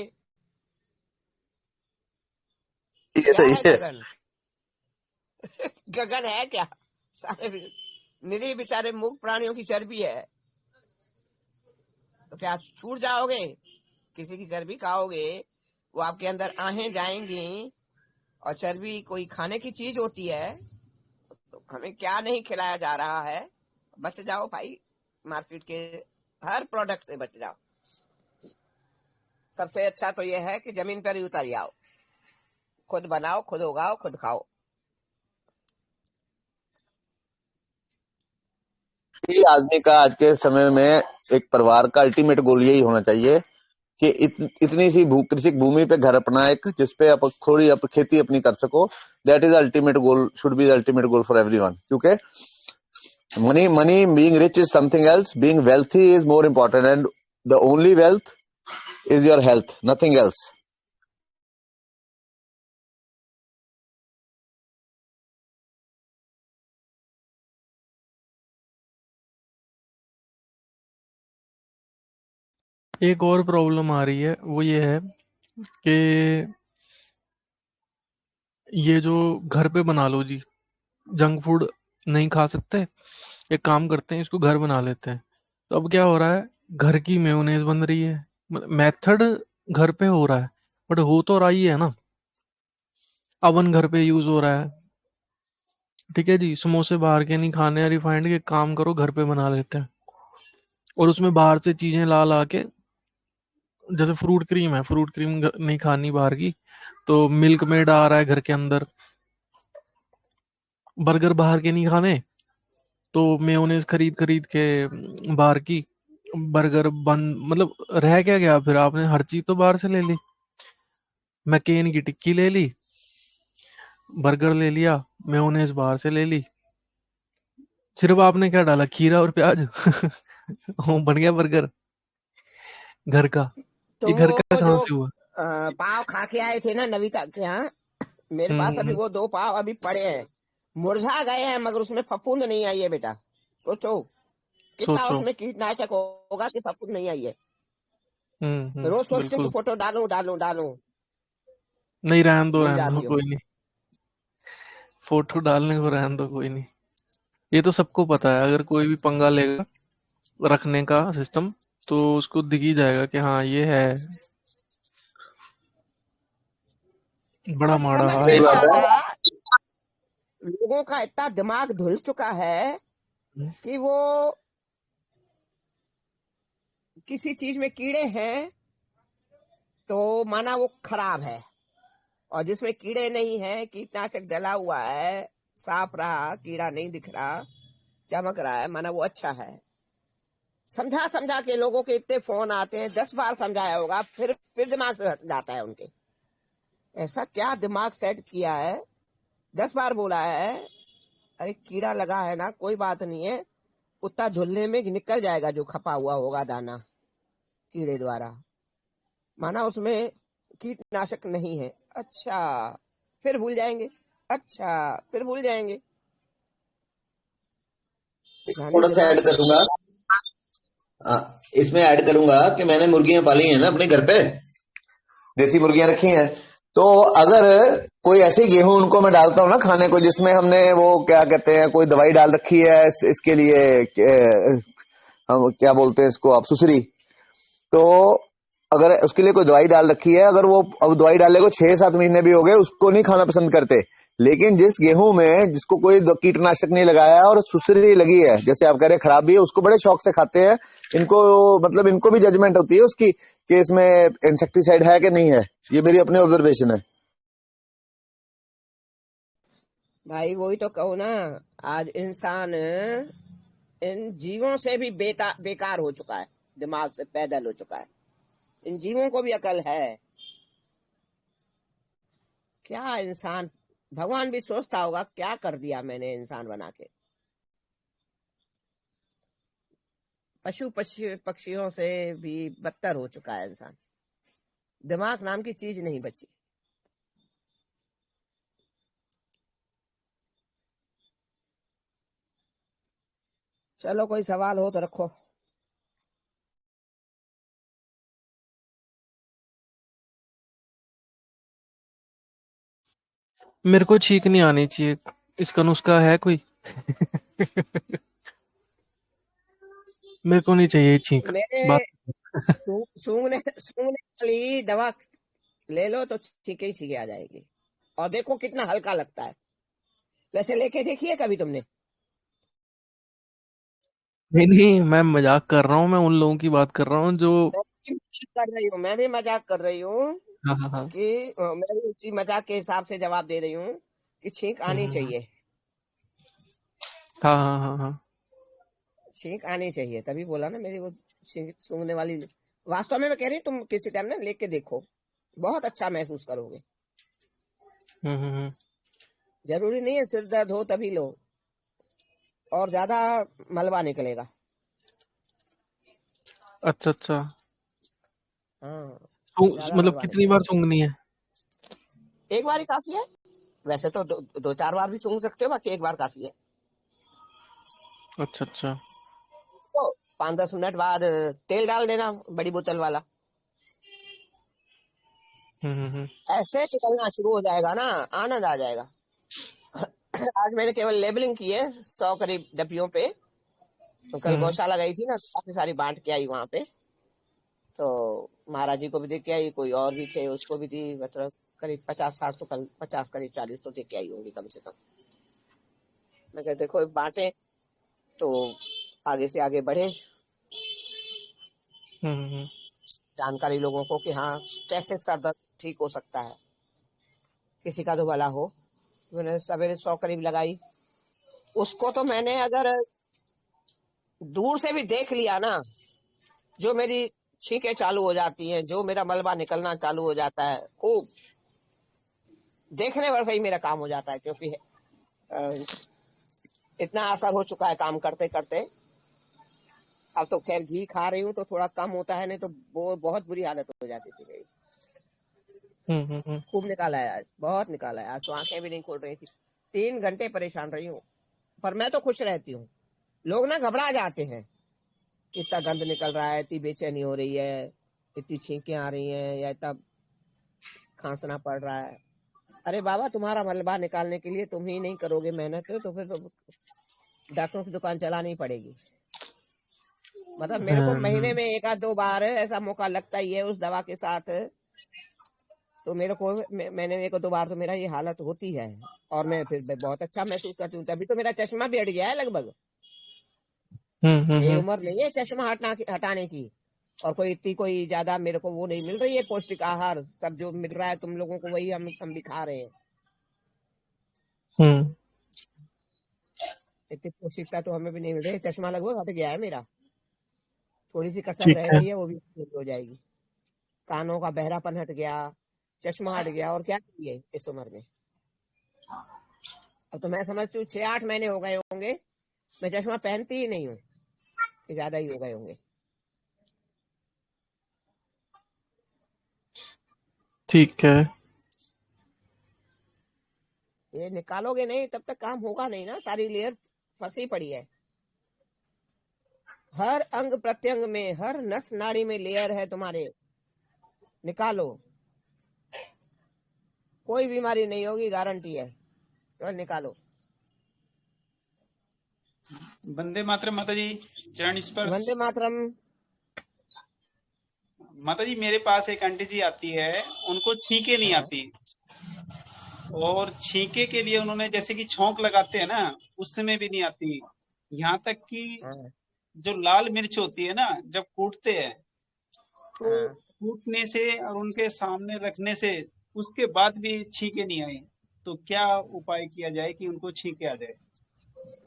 ये क्या सही है है। गगन? गगन है क्या? सारे निरीह बेचारे मूक प्राणियों की चर्बी है, तो क्या छूट जाओगे? किसी की चर्बी खाओगे, वो आपके अंदर आहें जाएंगी, और चर्बी कोई खाने की चीज होती है, तो हमें क्या नहीं खिलाया जा रहा है। बच जाओ भाई, मार्केट के हर प्रोडक्ट से बच जाओ। सबसे अच्छा तो यह है कि जमीन पर ही उतर आओ, खुद बनाओ, खुद उगाओ, खुद खाओ। ये आदमी का आज के समय में एक परिवार का अल्टीमेट गोल यही होना चाहिए कि इतनी सी कृषि भूमि पे घर अपना एक, जिसपे आप थोड़ी खेती अपनी कर सको। That is ultimate goal, should be ultimate goal for everyone, क्योंकि money being rich is something else, being wealthy is more important, and the only wealth is your health, nothing else. एक और प्रॉब्लम आ रही है, वो ये है कि ये जो घर पे बना लो जी, जंक फूड नहीं खा सकते, एक काम करते हैं इसको घर बना लेते हैं। तो अब क्या हो रहा है, घर की मेयोनेज बन रही है, मेथड घर पे हो रहा है, बट हो तो रहा ही है ना, अवन घर पे यूज हो रहा है। ठीक है जी, समोसे बाहर के नहीं खाने हैं रिफाइंड के, काम करो घर पे बना लेते हैं। और उसमें बाहर से चीजें ला ला के, जैसे फ्रूट क्रीम है, फ्रूट क्रीम नहीं खानी बाहर की, तो मिल्क मेड आ रहा है घर के अंदर। बर्गर बाहर के नहीं खाने, तो मेयोनेज खरीद खरीद के बाहर की बर्गर बन, मतलब रह क्या गया फिर, आपने हर चीज तो बाहर से ले ली, मैकेन की टिक्की ले ली, बर्गर ले लिया, मेयोनेज बाहर से ले ली, सिर्फ आपने क्या डाला, खीरा और प्याज वो बन गया बर्गर घर का। तो ये घर का वो कहाँ जो से हुआ? पाव खा के आए थे ना नविता के यहाँ, मेरे पास अभी हम्म। वो 2 पाव अभी पड़े हैं, मुरझा गए हैं, मगर उसमें फफूंद नहीं आई है बेटा। सोचो कितना सोचो। उसमें कीटनाशक होगा कि फफूंद नहीं आई है। रोज सोचती हूँ कि बिल्कुल। फोटो डालूं डालूं डालूं, नहीं, भूल रहने दो, जाती हूँ। कोई नहीं, फोटो डालने को रहने दो, कोई नहीं। ये तो सबको पता है, अगर कोई भी पंगा लेगा रखने का सिस्टम, तो उसको दिख ही जाएगा कि हाँ ये है, बड़ा और माड़ा समझ हाल में सही है नहीं इसका। बात है। आता, लोगों का इतना दिमाग धुल चुका है कि वो किसी चीज में कीड़े हैं तो माना वो खराब है, और जिसमें कीड़े नहीं है, कीटनाशक डला हुआ है, साफ रहा, कीड़ा नहीं दिख रहा, चमक रहा है, माना वो अच्छा है। समझा समझा के लोगों के इतने फोन आते हैं, 10 बार समझाया होगा, फिर दिमाग से हट जाता है उनके। ऐसा क्या दिमाग सेट किया है, 10 बार बोला है, अरे कीड़ा लगा है ना, कोई बात नहीं है, उतना धुलने में निकल जाएगा जो खपा हुआ होगा दाना कीड़े द्वारा, माना उसमें कीटनाशक नहीं है। अच्छा, फिर भूल जाएंगे, अच्छा फिर भूल जाएंगे। यानी थोड़ा सा दिमाग ऐड करूंगा, इसमें ऐड करूंगा कि मैंने मुर्गियां पाली हैं ना अपने घर पे, देसी मुर्गियां रखी हैं। तो अगर कोई ऐसे गेहूं उनको मैं डालता हूँ ना खाने को, जिसमें हमने वो क्या कहते हैं, कोई दवाई डाल रखी है इसके लिए, हम क्या बोलते हैं इसको आप, सुसरी, तो अगर उसके लिए कोई दवाई डाल रखी है, अगर वो अब दवाई डालने को 6-7 महीने भी हो गए, उसको नहीं खाना पसंद करते। लेकिन जिस गेहूं में जिसको कोई कीटनाशक नहीं लगाया और सुसरी लगी है, जैसे आप कह रहे हैं खराब भी है, उसको बड़े शौक से खाते हैं। इनको मतलब इनको भी जजमेंट होती है उसकी कि इसमें इंसेक्टिसाइड है कि नहीं है। ये मेरी अपनी ऑब्जर्वेशन है। भाई वही तो कहो ना, आज इंसान इन जीवों से भी बेकार हो चुका है, दिमाग से पैदल हो चुका है। इन जीवों को भी अकल है क्या? इंसान, भगवान भी सोचता होगा क्या कर दिया मैंने इंसान बना के। पशु पक्षियों से भी बदतर हो चुका है इंसान, दिमाग नाम की चीज नहीं बची। चलो कोई सवाल हो तो रखो। मेरे को छींक नहीं आनी चाहिए, इसका नुस्खा है कोई? मेरे को नहीं चाहिए छींक। मेरे बात सूंघने सूंघने वाली दवा ले लो तो छींके ही छींके आ जाएगी, और देखो कितना हल्का लगता है। वैसे लेके देखिए कभी तुमने? नहीं नहीं, मैं मजाक कर रहा हूँ, मैं उन लोगों की बात कर रहा हूँ जो मैं भी मजाक कर रही हूँ हाँ हाँ हाँ। कि मैं भी उसी मजाक के हिसाब से जवाब दे रही हूँ कि छींक आनी हम्म, चाहिए, हाँ हाँ हाँ हाँ। छींक आनी चाहिए, तभी बोला ना मेरी वो सूंघने वाली। वास्तव में मैं कह रही हूँ, तुम किसी टाइम ना लेके देखो, बहुत अच्छा महसूस करोगे। हम्म। जरूरी नहीं है सिर दर्द हो तभी लो, और ज्यादा मलबा निकलेगा। अच्छा अच्छा। हाँ, ज्यादा मतलब मलबा कितनी बार निकलेगा। सूंघनी है? एक बार ही काफी है, वैसे तो दो चार बार भी सूंघ सकते हो, बाकी एक बार काफी है। अच्छा अच्छा। तो 5-10 मिनट बाद तेल डाल देना, बड़ी बोतल वाला, हम्म। ऐसे निकलना शुरू हो जाएगा ना, आनंद आ जाएगा। आज मैंने केवल लेबलिंग की है 100 करीब डब्बियों पे। तो कल हम्म गौशाला गई थी ना, काफी सारी बांट के आई वहां पे। तो महाराज जी को भी दे के आई, कोई और भी थे उसको भी दी, मतलब करीब 50-60 तो, कल 50 करीब 40 तो दे के आई होंगी कम से कम। मैं कहते देखो बांटे तो आगे से आगे बढ़े, हम्म। जानकारी लोगों को कि हाँ कैसे सर दर्द ठीक हो सकता है, किसी का तो भला हो। मैंने सवेरे 100 करीब लगाई, उसको तो मैंने अगर दूर से भी देख लिया ना, जो मेरी छींकें चालू हो जाती हैं, जो मेरा मलबा निकलना चालू हो जाता है, खूब देखने पर से ही मेरा काम हो जाता है, क्योंकि अ, इतना असर हो चुका है काम करते करते। अब तो खैर घी खा रही हूँ तो थोड़ा कम होता है, नहीं तो वो बहुत बुरी हालत हो जाती थी मेरी। हम्म। खूब निकाला है आज, बहुत निकाला है आज, तो आंखें भी नहीं खोल रही थी, 3 घंटे परेशान रही हूँ। पर मैं तो खुश रहती हूँ। लोग ना घबरा जाते हैं, इतना गंद निकल रहा है, इतनी बेचैनी हो रही है, इतनी छींकें आ रही हैं, या इतना खांसना पड़ रहा है। अरे बाबा, तुम्हारा मलबा निकालने के लिए तुम ही नहीं करोगे मेहनत तो फिर तो डॉक्टरों की दुकान चलानी पड़ेगी। मतलब मेरे को महीने हम्म में 1 आध 2 बार ऐसा मौका लगता ही है उस दवा के साथ तो मैंने 1 और 2 बार तो मेरा ये हालत होती है, और मैं फिर बहुत अच्छा महसूस करती हूँ। तभी तो मेरा चश्मा भी हट गया है लगभग। ये उम्र नहीं है चश्मा हटाने की, और कोई ज्यादा मेरे को वो नहीं मिल रही है। पौष्टिक आहार सब जो मिल रहा है तुम लोगों को, वही हम भी खा रहे हैं। इतनी पौष्टिकता तो हमें भी नहीं मिल रही है। चश्मा लगभग हट गया है मेरा, थोड़ी सी कसर ठीक रह है। गई है, वो भी ठीक हो जाएगी। कानों का बहरापन हट गया, चश्मा हट गया, और क्या चाहिए इस उम्र में। अब तो मैं समझती हूँ 6-8 महीने हो गए होंगे मैं चश्मा पहनती ही नहीं हूँ, कि ज्यादा ही हो गए होंगे। ठीक है। ये निकालोगे नहीं तब तक काम होगा नहीं ना, सारी लेयर फंसी पड़ी है। हर अंग प्रत्यंग में, हर नस नाड़ी में लेयर है तुम्हारे। निकालो, कोई बीमारी नहीं होगी, गारंटी है। केवल निकालो। वंदे मातरम माता जी, चरण स्पर्श। वंदे मातरम। माता जी मेरे पास एक आंटी जी आती है, उनको छींके नहीं हाँ, आती, और छींके के लिए उन्होंने जैसे कि छोंक लगाते हैं ना, उस समय भी नहीं आती। यहाँ तक कि हाँ, जो लाल मिर्च होती है ना, जब कूटते हैं तो हाँ। कूटने से और उनके सामने रखने से उसके बाद भी छींके नहीं आई। तो क्या उपाय किया जाए कि उनको छींके आ जाए?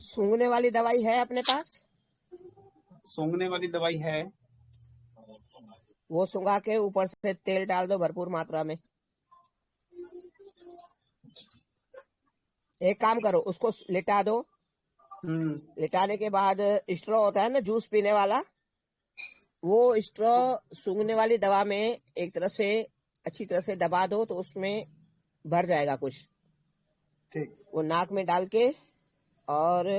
सूंघने वाली दवाई है अपने पास? सूंघने वाली दवाई है। वो सूंघा के ऊपर से तेल डाल दो भरपूर मात्रा में। एक काम करो, उसको लिटा दो। लिटाने के बाद स्ट्रॉ होता है ना जूस पीने वाला, वो स्ट्रॉ सूंघने वाली दवा में एक तरफ से अच्छी तरह से दबा दो, तो उसमें भर जाएगा कुछ। ठीक। वो नाक में डाल के और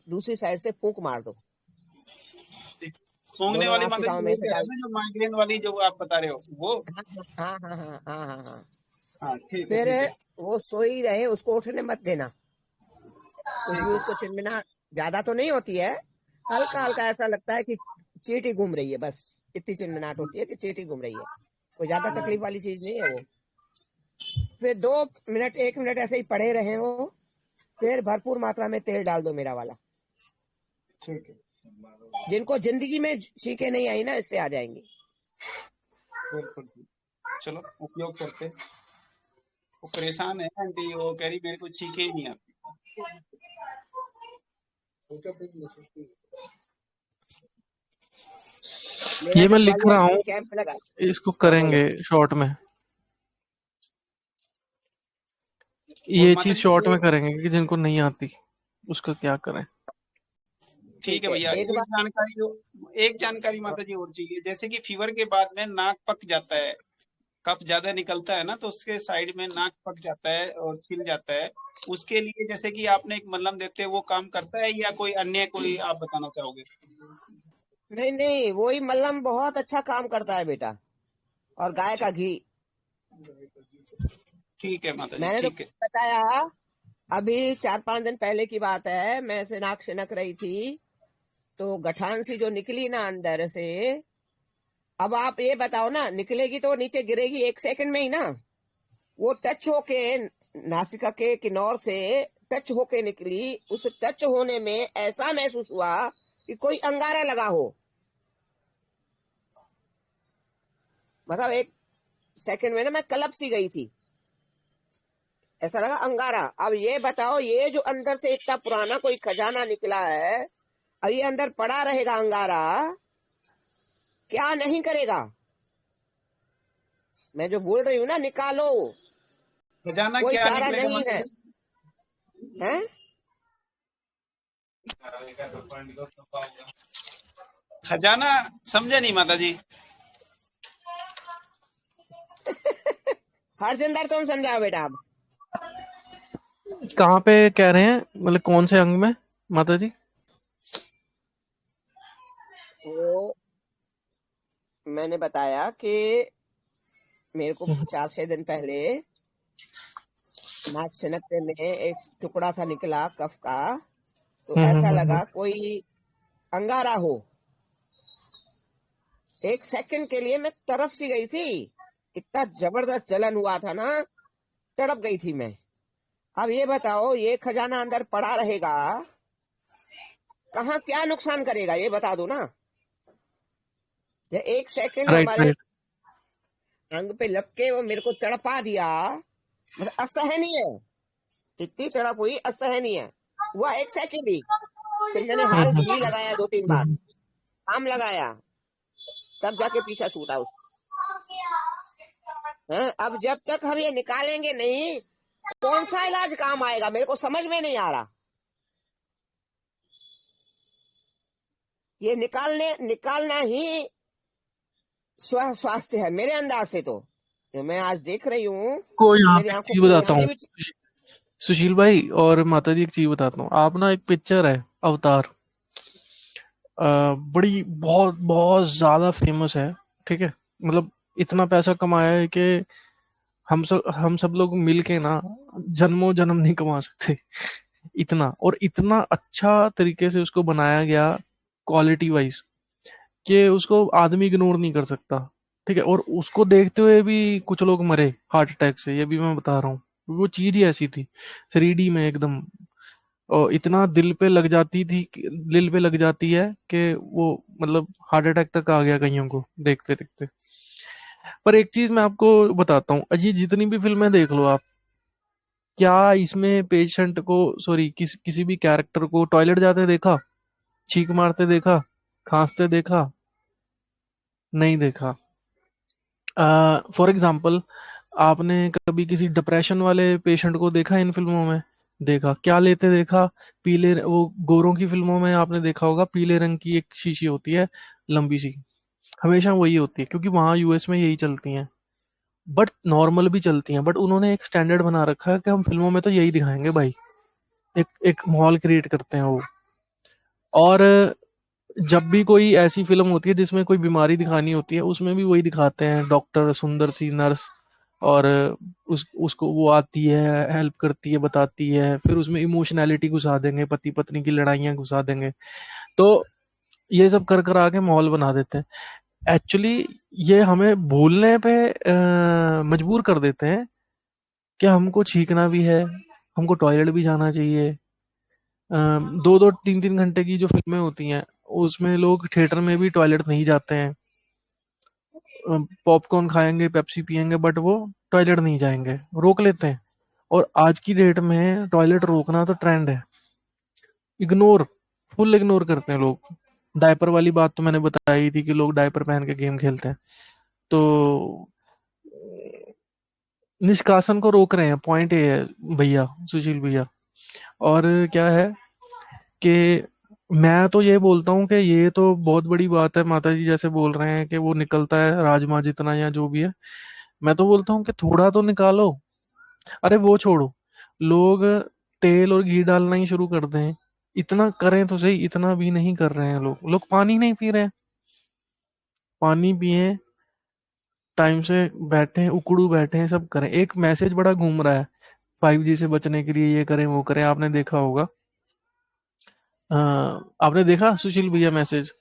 दूसरी साइड से फूंक मार दो। सूंघने दोनों वाली माता नासिकाओं जी में वही से कह रहे डाल। हैं ना, जो माइग्रेन वाली जो आप बता रहे हो वो। हाँ, हाँ, हाँ, हाँ, हाँ, हाँ। हाँ ठीक है, फिर ठीक है। वो सोई रहे, उसको उठने मत देना। कुछ भी उसको चिनमिना ज्यादा तो नहीं होती है, हल्का हल्का ऐसा लगता है कि चींटी घूम रही है, बस इतनी चिनमिनाहट होती है कि चींटी घूम रही है। कोई ज्यादा तकलीफ वाली चीज नहीं है वो। फिर 2 मिनट 1 मिनट ऐसे ही पड़े रहे हो, फिर भरपूर मात्रा में तेल डाल दो मेरा वाला। ठीक है, जिनको जिंदगी में छींके नहीं आई ना, इससे आ जाएंगी। बिल्कुल। चलो उपयोग करते। वो परेशान है आंटी, वो कह रही मेरे को छींके ही नहीं आती। मेरा ये मैं लिख ग्वालियर रहा में हूँ, कैंप लगा। इसको हाँ बोलो। करेंगे शॉर्ट में। और ये माता चीज जी शॉर्ट में करेंगे कि जिनको नहीं आती उसका क्या करें। ठीक ठीक है है, भैया। एक बार। एक जानकारी माता जी और चाहिए, जैसे कि फीवर के बाद में नाक पक जाता है, कफ ज्यादा निकलता है ना, तो उसके साइड में नाक पक जाता है और छिल जाता है। उसके लिए जैसे कि आपने एक मलहम देते हैं, वो काम करता है या कोई अन्य कोई आप बताना चाहोगे? नहीं नहीं, वही मल्लम बहुत अच्छा काम करता है बेटा, और गाय का घी। ठीक है माता जी, मैंने तो ठीक है। बताया, अभी 4-5 दिन पहले की बात है, मैं से नाक सिनक रही थी, तो गठान सी जो निकली ना अंदर से। अब आप ये बताओ ना, निकलेगी तो नीचे गिरेगी 1 सेकंड में ही ना। वो टच होके नासिका के किन्नौर से टच होके निकली। उस टच होने में ऐसा महसूस हुआ कि कोई अंगारा लगा हो। मतलब 1 सेकंड में ना मैं कलप सी गई थी, ऐसा लगा अंगारा। अब ये बताओ, ये जो अंदर से इतना पुराना कोई खजाना निकला है, अब ये अंदर पड़ा रहेगा अंगारा, क्या नहीं करेगा। मैं जो बोल रही हूँ ना, निकालो, खजाना कोई क्या चारा निकलेगा नहीं माता है। जी? हैं? खजाना समझा नहीं माता जी। हरजिंदर तुम समझाओ बेटा। अब कहाँ पे कह रहे हैं, मतलब कौन से अंग में माता जी? वो मैंने बताया कि मेरे को 4-6 दिन पहले नाक सिनकते में एक टुकड़ा सा निकला कफ का, तो ऐसा लगा कोई अंगारा हो। 1 सेकंड के लिए मैं तरफ सी गई थी इतना जबरदस्त जलन हुआ था ना, तड़प गई थी मैं। अब ये बताओ, ये खजाना अंदर पड़ा रहेगा, कहाँ क्या नुकसान करेगा ये बता दो ना। ये 1 सेकंड राइट हमारे राइट। अंग पे लपके वो मेरे को तड़पा दिया, मतलब असहनीय, इतनी तड़प हुई, असहनीय हुआ 1 सेकंड ही। फिर मैंने हाल घी लगाया 2-3 बार, काम लगाया, तब जाके पीछा छूटा उसको। अब जब तक हम ये निकालेंगे नहीं, कौन सा इलाज काम आएगा मेरे को समझ में नहीं आ रहा। ये निकालना ही स्वास्थ्य है मेरे अंदाज से। तो मैं आज देख रही हूँ को कि यहाँ मेरी पे एक आंखों चीज की बताता रोशनी हूँ, भी। सुशील भाई और माता जी, एक चीज बताता हूँ। आप ना, एक पिक्चर है अवतार, बड़ी बहुत बहुत ज्यादा फेमस है, ठीक है। मतलब इतना पैसा कमाया है कि हम सब लोग मिलके ना जन्मों जन्म नहीं कमा सकते इतना। और इतना अच्छा तरीके से उसको बनाया गया क्वालिटी वाइज, कि उसको आदमी इग्नोर नहीं कर सकता, ठीक है। और उसको देखते हुए भी कुछ लोग मरे हार्ट अटैक से, ये भी मैं बता रहा हूँ। वो चीज ही ऐसी थी, 3D में एकदम। और इतना दिल पे लग जाती है कि वो, मतलब हार्ट अटैक तक आ गया कईयों को देखते देखते। पर एक चीज मैं आपको बताता हूँ, अजी जितनी भी फिल्में देख लो आप, क्या इसमें पेशेंट को, सॉरी, किसी भी कैरेक्टर को टॉयलेट जाते देखा, छींक मारते देखा, खांसते देखा? नहीं देखा। फॉर एग्जाम्पल, आपने कभी किसी डिप्रेशन वाले पेशेंट को देखा इन फिल्मों में? देखा। क्या लेते देखा? वो गोरों की फिल्मों में आपने देखा होगा, पीले रंग की एक शीशी होती है, लंबी सी, हमेशा वही होती है, क्योंकि वहां यूएस में यही चलती हैं। बट नॉर्मल भी चलती हैं, बट उन्होंने एक स्टैंडर्ड बना रखा है कि हम फिल्मों में तो यही दिखाएंगे भाई। एक एक माहौल क्रिएट करते हैं वो। और जब भी कोई ऐसी फिल्म होती है जिसमें कोई बीमारी दिखानी होती है, उसमें भी वही दिखाते हैं, डॉक्टर, सुंदर सी नर्स, और उसको वो आती है, हेल्प करती है, बताती है, फिर उसमें इमोशनैलिटी घुसा देंगे, पति पत्नी की लड़ाइयाँ घुसा देंगे। तो ये सब कर कर आके माहौल बना देते हैं। एक्चुअली ये हमें भूलने पे मजबूर कर देते हैं कि हमको छींकना भी है, हमको टॉयलेट भी जाना चाहिए। 2-2 3-3 घंटे की जो फिल्में होती हैं, उसमें लोग थिएटर में भी टॉयलेट नहीं जाते हैं। पॉपकॉर्न खाएंगे, पेप्सी पिएंगे, बट वो टॉयलेट नहीं जाएंगे, रोक लेते हैं। और आज की डेट में टॉयलेट रोकना तो ट्रेंड है। इग्नोर, फुल इग्नोर करते हैं लोग। डायपर वाली बात तो मैंने बताई थी कि लोग डायपर पहन के गेम खेलते हैं। तो निष्कासन को रोक रहे हैं, पॉइंट ये है भैया, सुशील भैया। और क्या है कि मैं तो ये बोलता हूँ कि ये तो बहुत बड़ी बात है, माता जी जैसे बोल रहे हैं कि वो निकलता है राजमा जितना या जो भी है। मैं तो बोलता हूँ कि थोड़ा तो निकालो। अरे वो छोड़ो, लोग तेल और घी डालना ही शुरू कर दें, इतना करें तो सही, इतना भी नहीं कर रहे हैं लोग। लोग पानी नहीं पी रहे हैं। पानी पिए, टाइम से बैठे, उकड़ू बैठे, सब करें। एक मैसेज बड़ा घूम रहा है 5G से बचने के लिए, ये करें वो करें, आपने देखा होगा। आपने देखा सुशील भैया मैसेज,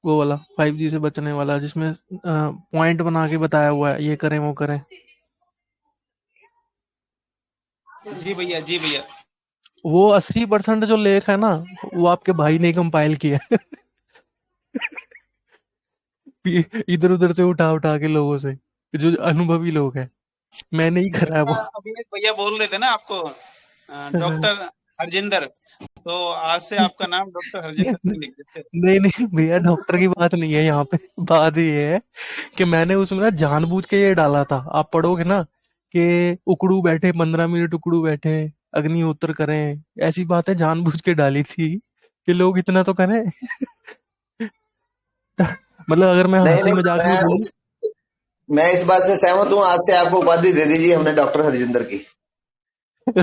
वो वाला 5G से बचने वाला, जिसमें पॉइंट बना के बताया हुआ है, ये करें वो करें। जी भैया, जी भैया। वो 80% जो लेख है ना, वो आपके भाई ने कंपाइल किया है इधर उधर से उठा उठा के लोगों से, जो अनुभवी लोग हैं। मैंने ही करा है वो। अभी एक भैया बोल रहे थे ना आपको, डॉक्टर हरजिंदर, तो आज से आपका नाम डॉक्टर हरजिंदर सिंह लिख देते हैं। नहीं नहीं भैया, डॉक्टर की बात नहीं है यहाँ पे। बात ये है कि मैंने उसमें ना जानबूझ के ये डाला था, आप पढ़ोगे ना, कि उकड़ू बैठे, 15 मिनट उकड़ू बैठे, अग्निहोत्र करें, ऐसी बातें जानबूझ के डाली थी कि लोग इतना तो करें मतलब अगर मैं नहीं हंसी नहीं, मजाक में बोलूं, मैं इस बात से सहमत हूँ। आज से आपको उपाधि दे दीजिए हमने, डॉक्टर हरजिंदर की।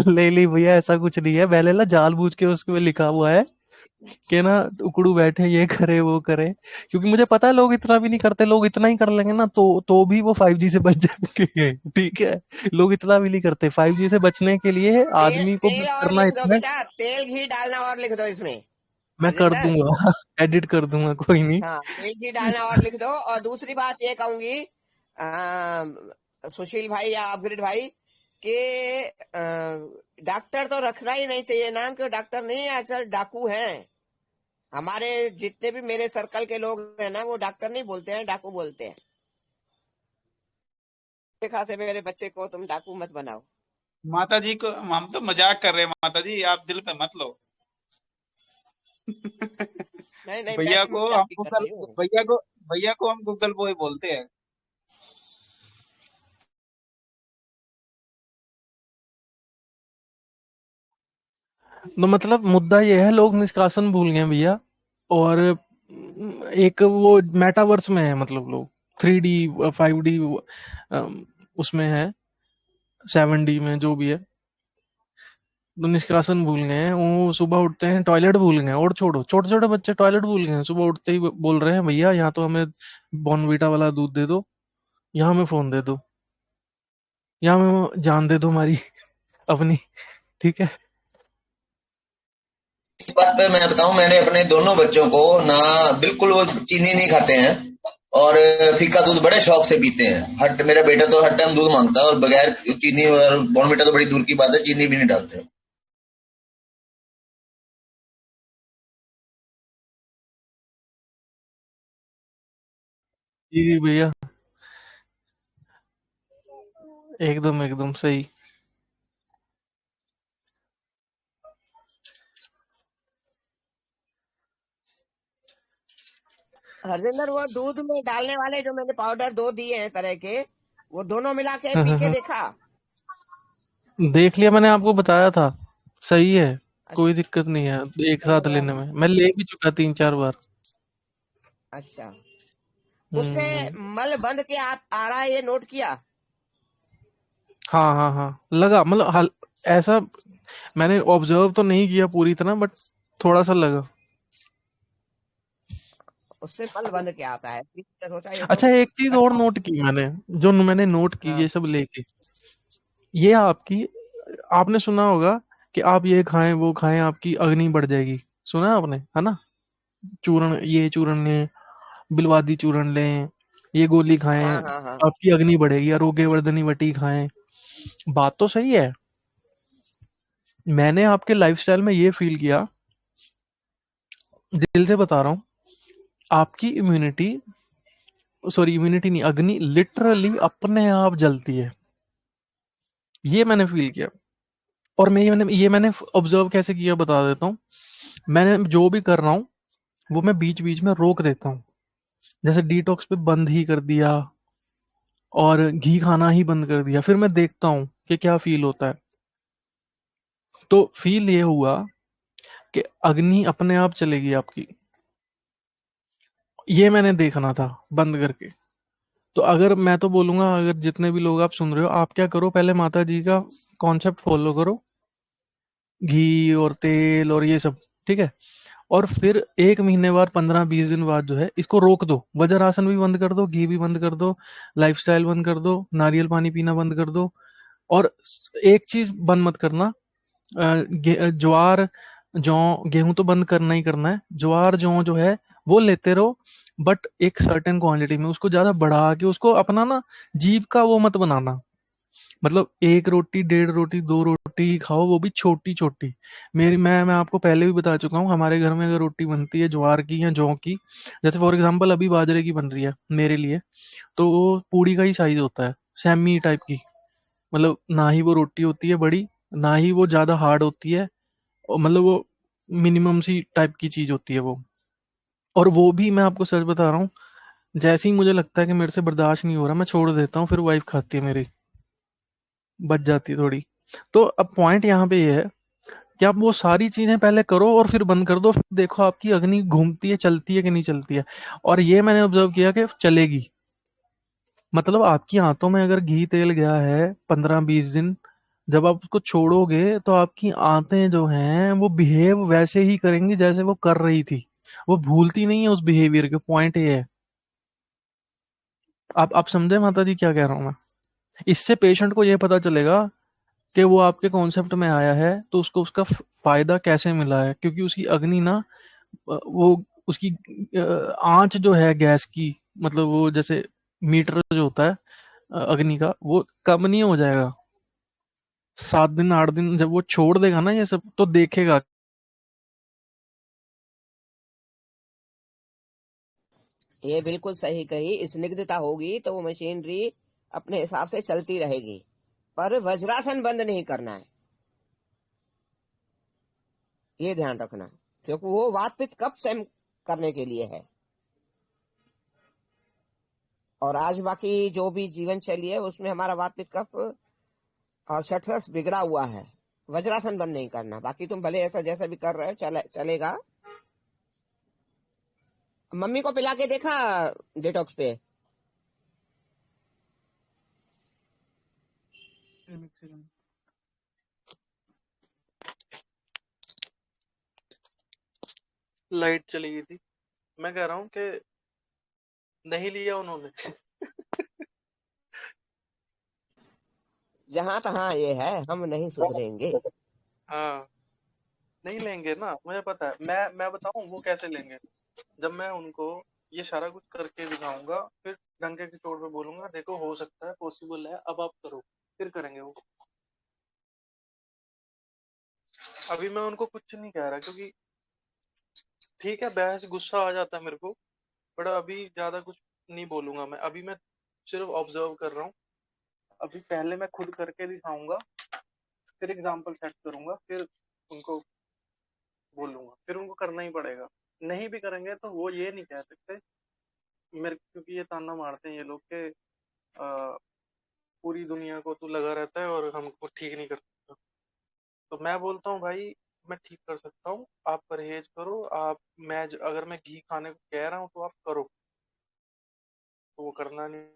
ले ली भैया, ऐसा कुछ नहीं है। मैंने ना जानबूझ के उसमें लिखा हुआ है कि ना उकड़ू बैठे, ये करे वो करे, क्योंकि मुझे पता है लोग इतना भी नहीं करते। लोग इतना ही कर लेंगे ना तो भी वो 5G से बच जाएंगे ठीक है। लोग इतना भी नहीं करते। 5G से बचने के लिए तेल आदमी को तेल बस और करना लिख दो इतना है। बेटा, तेल घी डालना और लिख दो इसमें, मैं कर हरजिंदर। दूंगा एडिट कर दूंगा, कोई नहीं। हाँ, तेल घी डालना और लिख दो। और दूसरी बात ये कहूंगी, सुशील भाई या अपग्रेड भाई कि डॉक्टर तो रखना ही नहीं चाहिए नाम, क्यों डॉक्टर नहीं है, सर डाकू हैं। हमारे जितने भी मेरे सर्कल के लोग हैं ना, वो डॉक्टर नहीं बोलते हैं, डाकू बोलते हैं। खासे मेरे बच्चे को तुम डाकू मत बनाओ। माता जी को हम तो मजाक कर रहे हैं, माता जी आप दिल पे मत लो। नहीं नहीं, मैं भैया तो को मजाक हम ही कर गूगल रही हूँ। भैया को हम गूगल बॉय बोलते हैं। तो मतलब मुद्दा ये है, लोग निष्कासन भूल गए भैया। और एक वो मेटावर्स में है, मतलब लोग 3D 5D उसमें है, 7D में जो भी है। तो निष्कासन भूल गए हैं, वो सुबह उठते हैं टॉयलेट भूल गए हैं। और छोड़ो, छोटे छोटे बच्चे टॉयलेट भूल गए हैं, सुबह उठते ही बोल रहे हैं भैया यहाँ तो हमें बॉर्नवीटा वाला दूध दे दो, यहाँ हमें फोन दे दो, यहाँ हमें जान दे दो हमारी अपनी। ठीक है। इस बात पे मैं बताऊं, मैंने अपने दोनों बच्चों को ना, बिल्कुल वो चीनी नहीं खाते हैं और फीका दूध बड़े शौक से पीते हैं। हर मेरा बेटा तो हर टाइम दूध मांगता है और बगैर चीनी, और बॉर्नविटा तो बड़ी दूर की बात है, चीनी भी नहीं डालते। जी भैया, एकदम एकदम सही। हरजिंदर, वो दूध में डालने वाले जो मैंने पाउडर दो दिए हैं तरह के, वो दोनों मिला के हाँ पी हाँ के हाँ, देखा? देख लिया, मैंने आपको बताया था। सही है, अच्छा, कोई दिक्कत नहीं है एक चलो साथ लेने बस। में। मैं ले भी चुका 3-4 बार। अच्छा, उससे मल बंद के आ रहा है, ये नोट किया? हाँ हाँ हाँ, लगा, मतलब ऐसा मैंने ऑब्जर्व तो नहीं किया पूरी तरह, बट थोड़ा सा लगा। उससे मल बंद के आता है, फिर मैंने सोचा ये तो अच्छा, एक चीज और कठिन। नोट की मैंने, जो मैंने नोट की हाँ ये सब लेके, ये आपकी, आपने सुना होगा कि आप ये खाएं वो खाएं आपकी अग्नि बढ़ जाएगी। सुना है आपने, है ना? चूर्ण, ये चूर्ण लें, बिलवादी चूर्ण लें, ये गोली खाएं, हाँ हाँ हाँ। आपकी अग्नि बढ़ेगी, आरोग्य वर्धनी वटी खाएं। बात तो सही है। मैंने आपके लाइफस्टाइल में ये फील किया, दिल से बता रहा हूँ, आपकी इम्यूनिटी, सॉरी इम्यूनिटी नहीं, अग्नि लिटरली अपने आप जलती है। ये मैंने फील किया। और मैंने ऑब्जर्व कैसे किया बता देता हूँ। मैंने जो भी कर रहा हूँ वो मैं बीच बीच में रोक देता हूँ। जैसे डिटॉक्स पे बंद ही कर दिया, और घी खाना ही बंद कर दिया, फिर मैं देखता हूँ कि क्या फील होता है। तो फील ये हुआ कि अग्नि अपने आप चलेगी आपकी। ये मैंने देखना था बंद करके। तो अगर मैं तो बोलूंगा, अगर जितने भी लोग आप सुन रहे हो, आप क्या करो, पहले माता जी का कॉन्सेप्ट फॉलो करो, घी और तेल और ये सब, ठीक है। और फिर 1 महीने बाद, 15-20 दिन बाद जो है, इसको रोक दो। वज्रासन भी बंद कर दो, घी भी बंद कर दो, लाइफस्टाइल बंद कर दो, नारियल पानी पीना बंद कर दो। और एक चीज बंद मत करना, ज्वार, जौ, गेहूं तो बंद करना ही करना है। ज्वार जौ जो है वो लेते रहो, बट एक सर्टेन क्वांटिटी में। उसको ज्यादा बढ़ा के उसको अपना ना, जीभ का वो मत बनाना। मतलब 1 रोटी, 1.5 रोटी, 2 रोटी ही खाओ, वो भी छोटी छोटी। मैं आपको पहले भी बता चुका हूँ, हमारे घर में अगर रोटी बनती है ज्वार की या जौ की, जैसे फॉर एग्जांपल अभी बाजरे की बन रही है मेरे लिए, तो वो पूड़ी का ही साइज होता है, सेमी टाइप की। मतलब ना ही वो रोटी होती है बड़ी, ना ही वो ज्यादा हार्ड होती है, और मतलब वो मिनिमम सी टाइप की चीज होती है वो। और वो भी मैं आपको सच बता रहा हूँ, जैसे ही मुझे लगता है कि मेरे से बर्दाश्त नहीं हो रहा, मैं छोड़ देता हूँ, फिर वाइफ खाती है मेरी, बच जाती है थोड़ी। तो अब पॉइंट यहाँ पे ये है कि आप वो सारी चीजें पहले करो और फिर बंद कर दो, फिर देखो आपकी अग्नि घूमती है, चलती है कि नहीं चलती है। और ये मैंने ऑब्जर्व किया कि चलेगी। मतलब आपकी आंतों में अगर घी तेल गया है 15-20 दिन, जब आप उसको छोड़ोगे तो आपकी आंतें जो हैं वो बिहेव वैसे ही करेंगी जैसे वो कर रही थी। वो भूलती नहीं है उस बिहेवियर के। पॉइंट ये है। आप समझे माता जी क्या कह रहा हूं मैं? इससे पेशेंट को ये पता चलेगा कि वो आपके कॉन्सेप्ट में आया है तो उसको उसका फायदा कैसे मिला है, क्योंकि उसकी अग्नि ना, वो उसकी आंच जो है गैस की, मतलब वो जैसे मीटर जो होता है अग्नि का, वो कम नहीं हो जाएगा? 7 दिन 8 दिन जब वो छोड़ देगा ना ये सब, तो देखेगा। ये बिल्कुल सही कही। स्निग्धता होगी तो वो मशीनरी अपने हिसाब से चलती रहेगी, पर वज्रासन बंद नहीं करना है, ये ध्यान रखना, क्योंकि वो वात पित्त कफ से करने के लिए है। और आज बाकी जो भी जीवन शैली है उसमें हमारा वात पित्त कफ और शठरस बिगड़ा हुआ है। वज्रासन बंद नहीं करना, बाकी तुम भले ऐसा जैसा भी कर रहे हो चलेगा। मम्मी को पिला के देखा डिटॉक्स पे? लाइट चली गई थी। मैं कह रहा हूँ कि नहीं लिया उन्होंने। जहां तहां ये है, हम नहीं सुधरेंगे। हाँ, नहीं लेंगे ना, मुझे पता है। मैं बताऊं वो कैसे लेंगे? जब मैं उनको ये सारा कुछ करके दिखाऊंगा, फिर डंके की चोट पे बोलूंगा देखो हो सकता है, पॉसिबल है, अब आप करो, फिर करेंगे वो। अभी मैं उनको कुछ नहीं कह रहा, क्योंकि ठीक है बहस गुस्सा आ जाता है मेरे को, बट अभी ज्यादा कुछ नहीं बोलूंगा मैं। अभी मैं सिर्फ ऑब्जर्व कर रहा हूँ। अभी पहले मैं खुद करके दिखाऊंगा, फिर एग्जाम्पल सेट करूंगा, फिर उनको बोलूंगा, फिर उनको करना ही पड़ेगा। नहीं भी करेंगे तो वो ये नहीं कह सकते मेरे, क्योंकि ये ताना मारते हैं ये लोग के पूरी दुनिया को तू लगा रहता है और हमको ठीक नहीं कर सकता। तो मैं बोलता हूँ भाई, मैं ठीक कर सकता हूँ, आप परहेज करो। आप अगर मैं घी खाने को कह रहा हूँ तो आप करो, तो वो करना नहीं।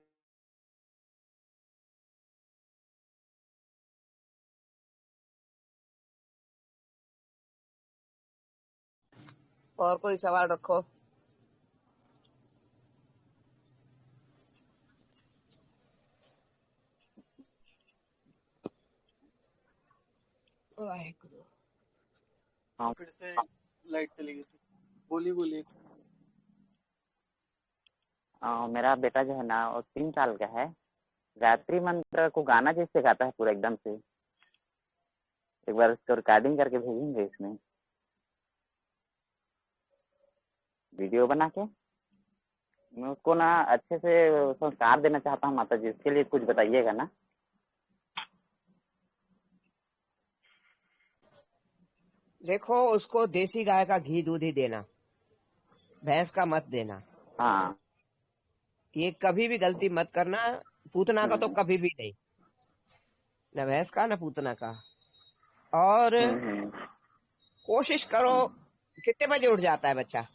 और कोई सवाल रखो। वाहेगुरु। हाँ। फिर से लाइट चली गई थी। बोलिए। मेरा बेटा जो है ना वो 3 साल का है। गायत्री मंत्र को गाना जैसे गाता है पूरा एकदम से। एक बार उसको रिकॉर्डिंग करके भेजेंगे इसमें, वीडियो बना के। मैं उसको ना अच्छे से संस्कार देना चाहता हूँ माता जी, इसके लिए कुछ बताइएगा ना। देखो, उसको देसी गाय का घी दूध ही देना, भैंस का मत देना। हाँ। ये कभी भी गलती मत करना। पूतना का तो कभी भी नहीं, न भैंस का न पूतना का। और हम्म। कोशिश करो। कितने बजे उठ जाता है बच्चा?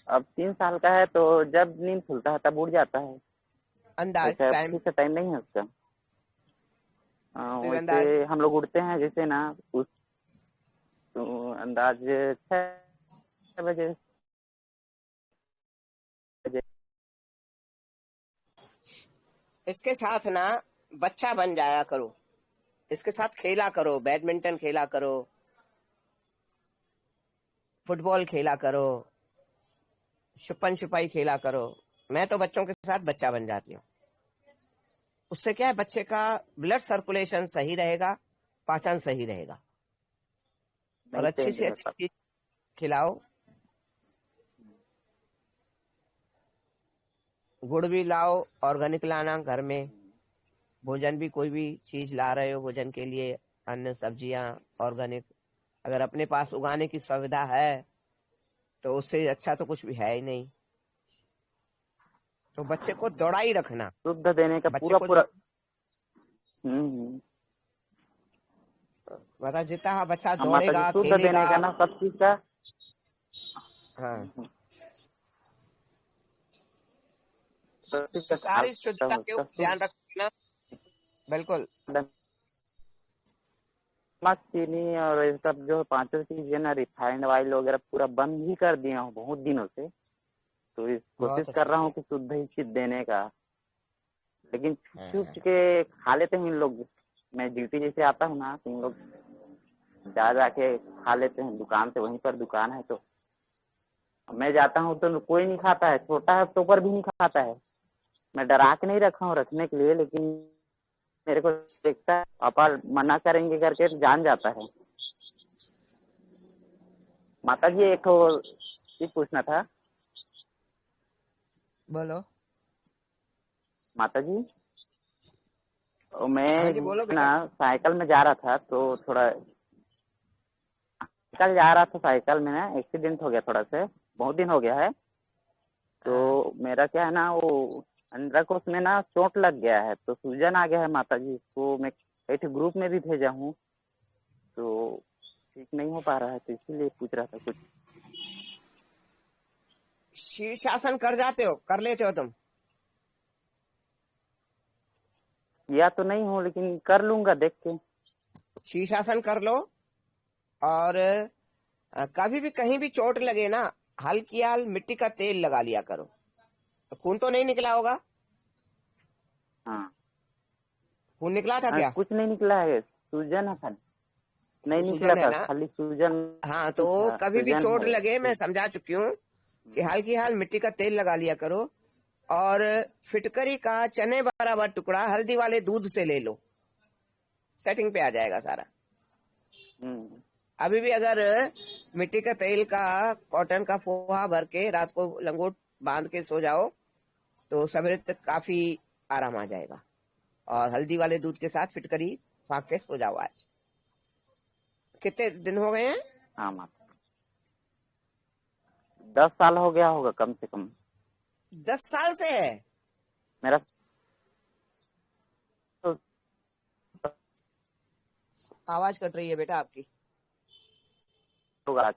अब 3 साल का है, तो जब नींद खुलता है तब उठ जाता है। अंदाज वैसे टाइम? फिक्स टाइम नहीं है उसका। फिर अंदाज? वैसे हम लोग उठते हैं जैसे ना उस, तो अंदाज 6 बजे। इसके साथ ना बच्चा बन जाया करो, इसके साथ खेला करो, बैडमिंटन खेला करो, फुटबॉल खेला करो, छुपन छुपाई खेला करो। मैं तो बच्चों के साथ बच्चा बन जाती हूँ। उससे क्या है, बच्चे का ब्लड सर्कुलेशन सही रहेगा, पाचन सही रहेगा। और नहीं अच्छी चेंज से अच्छी होता। चीज खिलाओ। गुड़ भी लाओ, ऑर्गेनिक लाना घर में। भोजन भी, कोई भी चीज ला रहे हो भोजन के लिए, अन्न सब्जियां ऑर्गेनिक, अगर अपने पास उगाने की सुविधा है तो उससे अच्छा तो कुछ भी है ही नहीं। तो बच्चे को दौड़ाई रखना, शुद्ध देने का बच्चे पूरा को जो पूरा। हम्म। बता, जितना बच्चा हाँ माता जी, दौड़ेगा शुद्ध देने खेलेगा। का ना सब चीज का। हाँ, सब चीज का ख्याल सारी रखता शुद्धता हूँ, के उसका ऊपर ध्यान रखना। बिल्कुल। नमक चीनी और ये सब जो पांचों चीज है ना, रिफाइंड ऑयल वगैरह पूरा बंद ही कर दिया हूँ बहुत दिनों से। तो इस कोशिश बहुत कर अच्छा रहा हूँ किया। कि शुद्ध ही चीज देने का। लेकिन छुप हाँ, के खा लेते हैं इन लोग। मैं ड्यूटी जैसे आता हूँ ना, तो इन लोग जा जाके खा लेते हैं, दुकान से, वहीं पर दुकान है तो। मैं जाता हूँ तो कोई नहीं खाता है, छोटा है तो पर भी नहीं खाता है। मैं डरा के नहीं रखा हूँ रखने के लिए, लेकिन मेरे को देखता है पापा मना करेंगे करके जान जाता है। माता जी एक तो चीज पूछना था। बोलो। माता जी हाँ मैं जी, बोलो ना बेटा। साइकिल में जा रहा था, तो थोड़ा साइकिल जा रहा था, साइकिल में ना एक्सीडेंट हो गया थोड़ा से, बहुत दिन हो गया है। हाँ, तो मेरा क्या है ना, वो अंदर को उसमें ना चोट लग गया है, तो सूजन आ गया है माता जी। तो मैं एक ग्रुप में भी भेजा हूँ, तो ठीक नहीं हो पा रहा है, तो इसीलिए पूछ रहा था कुछ। शीर्षासन कर जाते हो, कर लेते हो तुम? या तो नहीं हूँ, लेकिन कर लूंगा देख के। शीर्षासन कर लो। और कभी भी कहीं भी चोट लगे ना, हल्की हाल मिट्टी का तेल लगा लिया करो। खून तो नहीं निकला होगा? हाँ खून निकला था क्या? कुछ नहीं निकला है, सूजन है खाली। नहीं निकला सूजन है था, ना? खाली सूजन। हाँ, तो था, कभी भी सूजन चोट है लगे, मैं तो। समझा चुकी हूँ कि हल्की हाल मिट्टी का तेल लगा लिया करो। और फिटकरी का चने बराबर टुकड़ा हल्दी वाले दूध से ले लो, सेटिंग पे आ जाएगा सारा। अभी भी अगर मिट्टी का तेल का कॉटन का फोहा भर के रात को लंगोट बांध के सो जाओ, तो सवेरे तक काफी आराम आ जाएगा। और हल्दी वाले दूध के साथ फिटकरी फाँक के सो जाओ। आज कितने दिन हो गए हैं? हाँ माता, 10 साल हो गया होगा कम से कम। 10 साल से है? मेरा तो आवाज कट रही है बेटा आपकी, होगा।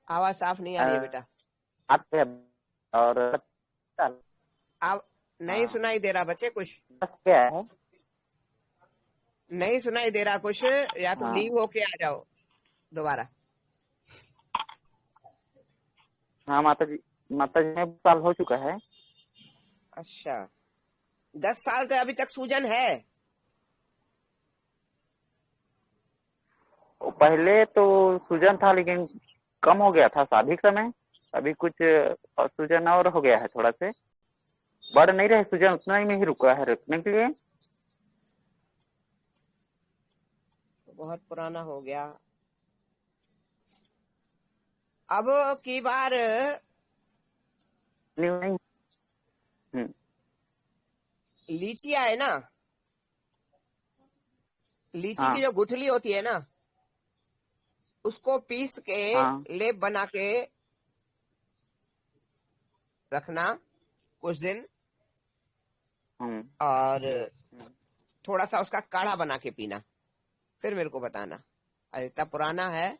आवाज साफ नहीं आ रही है बेटा। आते और साल। आप नहीं हाँ सुनाई दे रहा बच्चे कुछ, 10 क्या है। नहीं सुनाई दे रहा कुछ। या तो हाँ लीव होके आ जाओ दोबारा। हाँ माता जी, माता जी 10 साल हो चुका है। अच्छा, 10 साल से अभी तक सूजन है? पहले तो सूजन था, लेकिन कम हो गया था शादी के समय। अभी कुछ सूजन और हो गया है, थोड़ा से बढ़ नहीं रहे सूजन, उतना ही में ही रुका है रखने के लिए। बहुत पुराना हो गया। अब की बार नहीं। लीची आए ना, लीची की हाँ जो गुठली होती है ना, उसको पीस के हाँ लेप बना के रखना कुछ दिन। और थोड़ा सा उसका काढ़ा बना के पीना, फिर मेरे को बताना। अरे इतना पुराना है,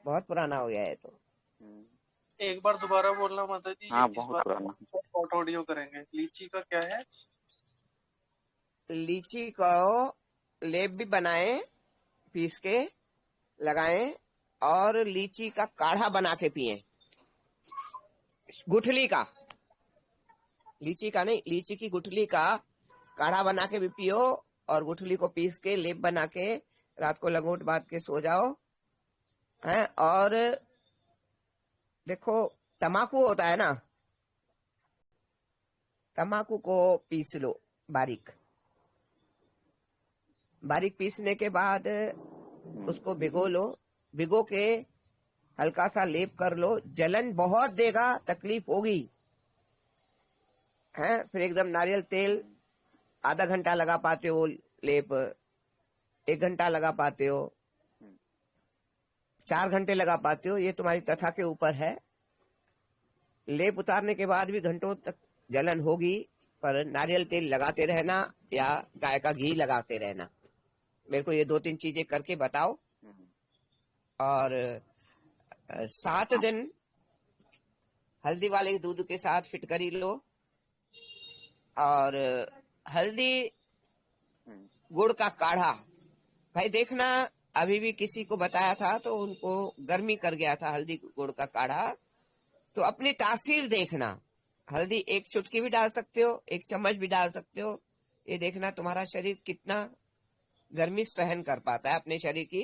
बहुत पुराना हो गया है तो। एक बार दोबारा बोलना माता जी, हाँ इस बहुत बार पुराना। शॉर्ट ऑडियो करेंगे। लीची का क्या है? लीची को लेप भी बनाएं, पीस के लगाएं, और लीची का काढ़ा बना के पिए। गुठली का, लीची का नहीं, लीची की गुठली का काढ़ा बना के भी पियो। और गुठली को पीस के लेप बना के रात को लंगोट बांध के सो जाओ हैं। और देखो, तम्बाकू होता है ना, तम्बाकू को पीस लो बारीक बारीक। पीसने के बाद उसको भिगो लो, भिगो के हल्का सा लेप कर लो। जलन बहुत देगा, तकलीफ होगी हैं। फिर एकदम नारियल तेल आधा घंटा लगा पाते हो, लेप 1 घंटा लगा पाते हो, 4 घंटे लगा पाते हो, ये तुम्हारी तथा के ऊपर है। लेप उतारने के बाद भी घंटों तक जलन होगी, पर नारियल तेल लगाते रहना या गाय का घी लगाते रहना। मेरे को ये 2-3 चीजें करके बताओ। और 7 दिन हल्दी वाले दूध के साथ फिटकरी लो। और हल्दी गुड़ का काढ़ा, भाई देखना, अभी भी किसी को बताया था तो उनको गर्मी कर गया था हल्दी गुड़ का काढ़ा। तो अपनी तासीर देखना, हल्दी 1 चुटकी भी डाल सकते हो, 1 चम्मच भी डाल सकते हो। ये देखना तुम्हारा शरीर कितना गर्मी सहन कर पाता है। अपने शरीर की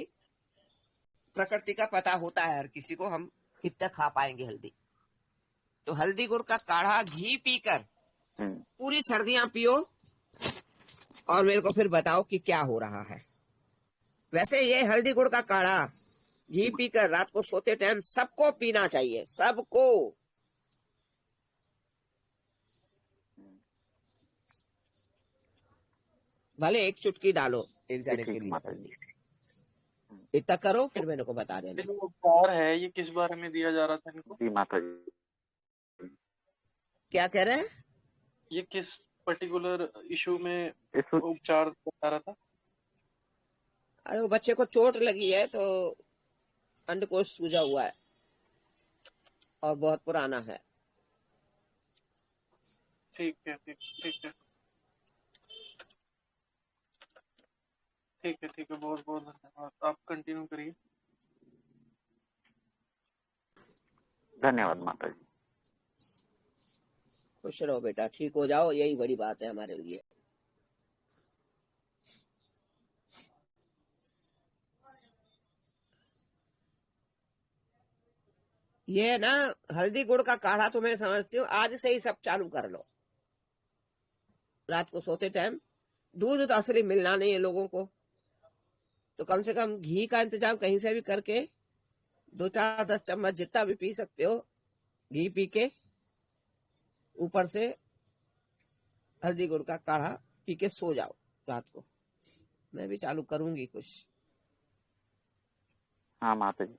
प्रकृति का पता होता है हर किसी को, हम कितना खा पाएंगे हल्दी। तो हल्दी गुड़ का काढ़ा घी पीकर पूरी सर्दियां पियो और मेरे को फिर बताओ कि क्या हो रहा है। वैसे ये हल्दी गुड़ का काढ़ा घी पीकर रात को सोते टाइम सबको पीना चाहिए, सबको। भले एक चुटकी डालो एक जने के ठीक लिए, माता जी। इतना करो फिर मेरे को बता देना। जो उपचार है ये किस बारे में दिया जा रहा था इनको? जी माता जी। क्या कह रहे हैं? ये किस पर्टिकुलर इशू में इस उपचार बता रहा था? अरे वो बच्चे को चोट लगी है तो अंडकोश सूजा हुआ है और बहुत पुराना है। ठीक है, ठीक ठीक है, ठीक है, ठीक है, बहुत बहुत धन्यवाद। आप कंटिन्यू करिए। धन्यवाद माता जी। खुश रहो बेटा, ठीक हो जाओ, यही बड़ी बात है हमारे लिए। ये ना हल्दी गुड़ का काढ़ा तो मैं समझती हूँ आज से ही सब चालू कर लो। रात को सोते टाइम दूध तो असली मिलना नहीं है लोगों को, तो कम से कम घी का इंतजाम कहीं से भी करके 2-4-10 चम्मच जितना भी पी सकते हो घी पी के ऊपर से हल्दी गुड़ का काढ़ा पी के सो जाओ रात को। मैं भी चालू करूंगी कुछ। हाँ माता जी।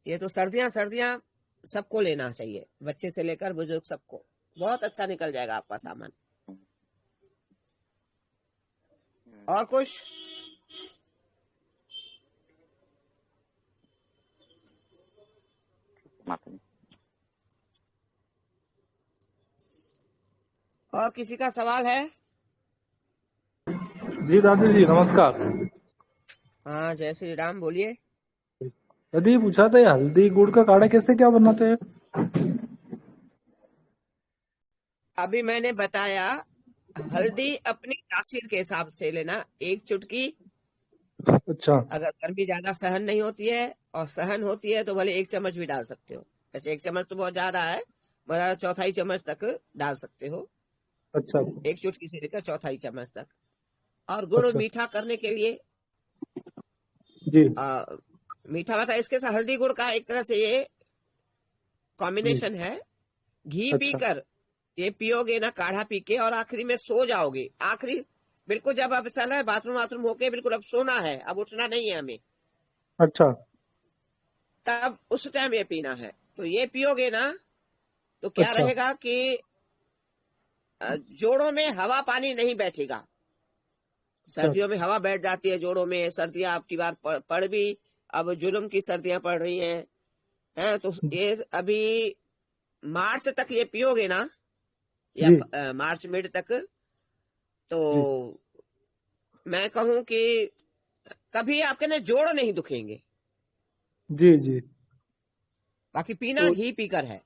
ये तो सर्दियां सबको लेना चाहिए, बच्चे से लेकर बुजुर्ग सबको। बहुत अच्छा निकल जाएगा आपका सामान। और कुछ? माता जी। और किसी का सवाल है? जी दादी जी नमस्कार। हाँ जय श्री राम, बोलिए। दादी पूछा था ये हल्दी गुड़ का काढ़ा कैसे क्या बनाते हैं? अभी मैंने बताया, हल्दी अपनी तासीर के हिसाब से लेना, एक चुटकी। अच्छा अगर गर्मी ज्यादा सहन नहीं होती है और सहन होती है तो भले 1 चम्मच भी डाल सकते हो। ऐसे 1 चम्मच तो बहुत ज्यादा है, मतलब 1/4 चम्मच तक डाल सकते हो। अच्छा 1 चुटकी से लेकर 1/4 चम्मच तक। और गुड़ अच्छा मीठा करने के लिए जी मीठा मतलब इसके साथ हल्दी गुड़ का एक तरह से ये कॉम्बिनेशन है। घी अच्छा पीकर ये पियोगे ना काढ़ा पी के और आखिरी में सो जाओगे। आखिरी बिल्कुल जब अब चल रहा है बाथरूम होके बिल्कुल अब सोना है, अब उठना नहीं है हमें, अच्छा तब उस टाइम ये पीना है। तो ये पियोगे ना तो क्या अच्छा रहेगा कि जोड़ों में हवा पानी नहीं बैठेगा। सर्दियों में हवा बैठ जाती है जोड़ों में, सर्दियां आपकी बार पड़ भी, अब जुल्म की सर्दियां पड़ रही हैं तो ये अभी मार्च तक ये पियोगे ना या जी मार्च मिड तक, तो जी मैं कहूं कि कभी आपके ना जोड़ नहीं दुखेंगे। जी जी। बाकी पीना तो घी पीकर है।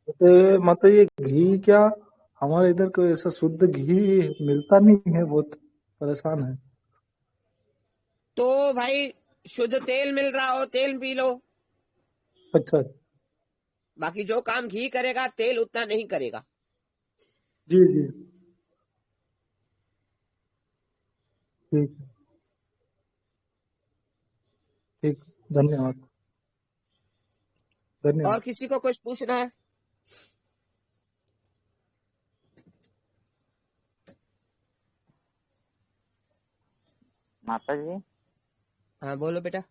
मतलब ये घी क्या हमारे इधर कोई ऐसा शुद्ध घी मिलता नहीं है, बहुत परेशान है। तो भाई शुद्ध तेल मिल रहा हो तेल पी लो। अच्छा बाकी जो काम घी करेगा तेल उतना नहीं करेगा। जी जी ठीक है, ठीक, धन्यवाद धन्यवाद। और किसी को कुछ पूछना है? माता जी। हाँ बोलो बेटा।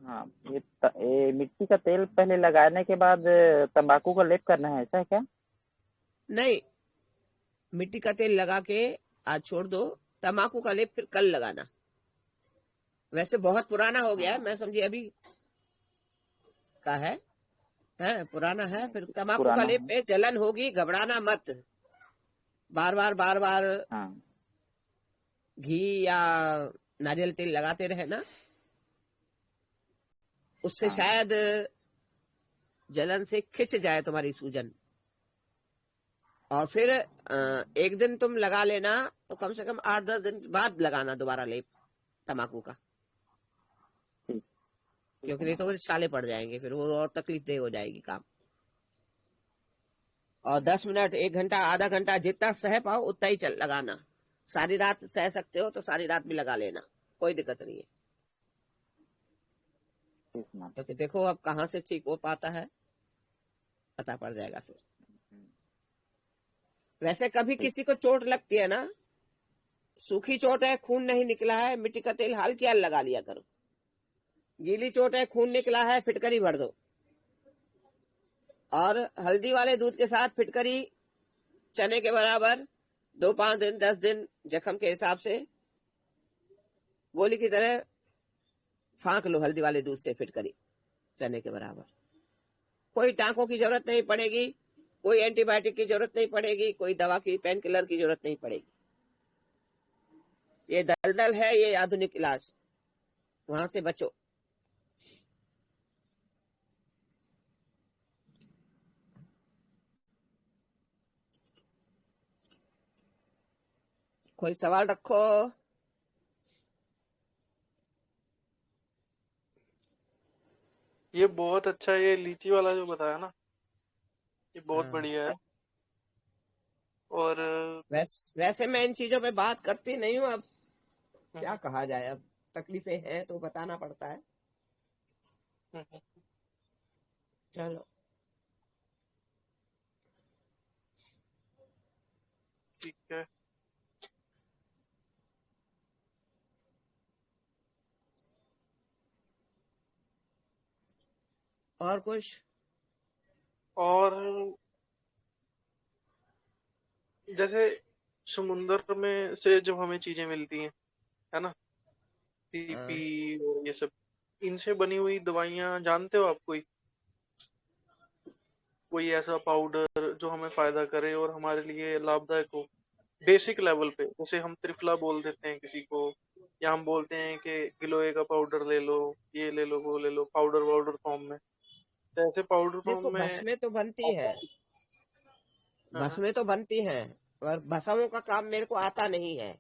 हाँ ये मिट्टी का तेल पहले लगाने के बाद तंबाकू का लेप करना है, ऐसा है क्या? नहीं, मिट्टी का तेल लगा के आज छोड़ दो, तम्बाकू का लेप फिर कल लगाना। वैसे बहुत पुराना हो गया है, मैं समझी अभी का है पुराना है। फिर तम्बाकू का पुराना लेप है। पे जलन होगी, घबराना मत। बार बार हाँ घी या नारियल तेल लगाते रहे ना, उससे हाँ शायद जलन से खिंच जाए तुम्हारी सूजन। और फिर एक दिन तुम लगा लेना तो कम से कम 8-10 दिन बाद लगाना दोबारा लेप तम्बाकू का। क्योंकि नहीं तो फिर छाले पड़ जाएंगे, फिर वो और तकलीफ दे हो जाएगी काम। और 10 मिनट, 1 घंटा, आधा घंटा, जितना सह पाओ उतना ही चल लगाना। सारी रात सह सकते हो तो सारी रात भी लगा लेना, कोई दिक्कत नहीं है। ठीक माता। क्योंकि देखो अब कहाँ से ठीक हो पाता है, पता पड़ जाएगा फिर। वैसे कभी किसी को चोट लगती है ना, सूखी चोट है, खून नहीं निकला है, मिट्टी का तेल हल्की लगा लिया करो। गीली चोट है, खून निकला है, फिटकरी भर दो, और हल्दी वाले दूध के साथ फिटकरी चने के बराबर 2-5 दिन 10 दिन जख्म के हिसाब से गोली की तरह फांक लो हल्दी वाले दूध से फिटकरी चने के बराबर। कोई टांकों की जरूरत नहीं पड़ेगी, कोई एंटीबायोटिक की जरूरत नहीं पड़ेगी, कोई दवा की, पेन किलर की जरूरत नहीं पड़ेगी। ये दलदल है, ये आधुनिक इलाज, वहां से बचो। कोई सवाल रखो। ये बहुत अच्छा है, ये लीची वाला जो बताया ना, ये बहुत हाँ, बढ़िया है। और वैसे मैं इन चीजों पे बात करती नहीं हूँ। अब क्या हम्म, कहा जाए, अब तकलीफें हैं तो बताना पड़ता है। हम्म, चलो, ठीक है। और कुछ? और जैसे समुंदर में से जब हमें चीजें मिलती हैं, है ना, हाँ, सीपी और ये सब, इनसे बनी हुई दवाइयाँ जानते हो आप? कोई ऐसा पाउडर जो हमें फायदा करे और हमारे लिए लाभदायक हो, बेसिक लेवल पे? जैसे हम त्रिफला बोल देते हैं किसी को, या हम बोलते हैं कि गिलोय का पाउडर ले लो, ये ले लो, वो ले लो, पाउडर पाउडर फॉर्म में। तो ऐसे पाउडर फॉर्म देखो में भस्में तो बनती है, हाँ, भस्में तो बनती हैं, पर भस्मों का काम मेरे को आता नहीं है।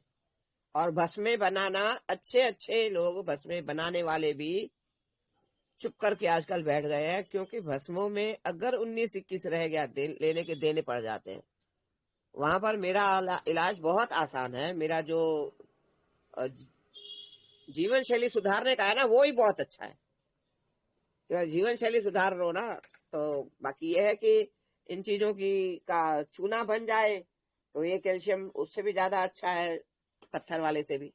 और भस्में बनाना, अच्छे अच्छे लोग भस्में बनाने वाले भी चुप करके आजकल बैठ गए हैं, क्योंकि भस्मों में अगर 19-21 रह गया लेने के देने पड़ जाते हैं। वहां पर मेरा इलाज बहुत आसान है। मेरा जो अ, जीवन शैली सुधारने का है ना, वो ही बहुत अच्छा है। तो जीवन शैली सुधार लो ना, तो बाकी यह है कि इन चीजों की का चूना बन जाए तो ये कैल्शियम उससे भी ज्यादा अच्छा है, पत्थर वाले से भी।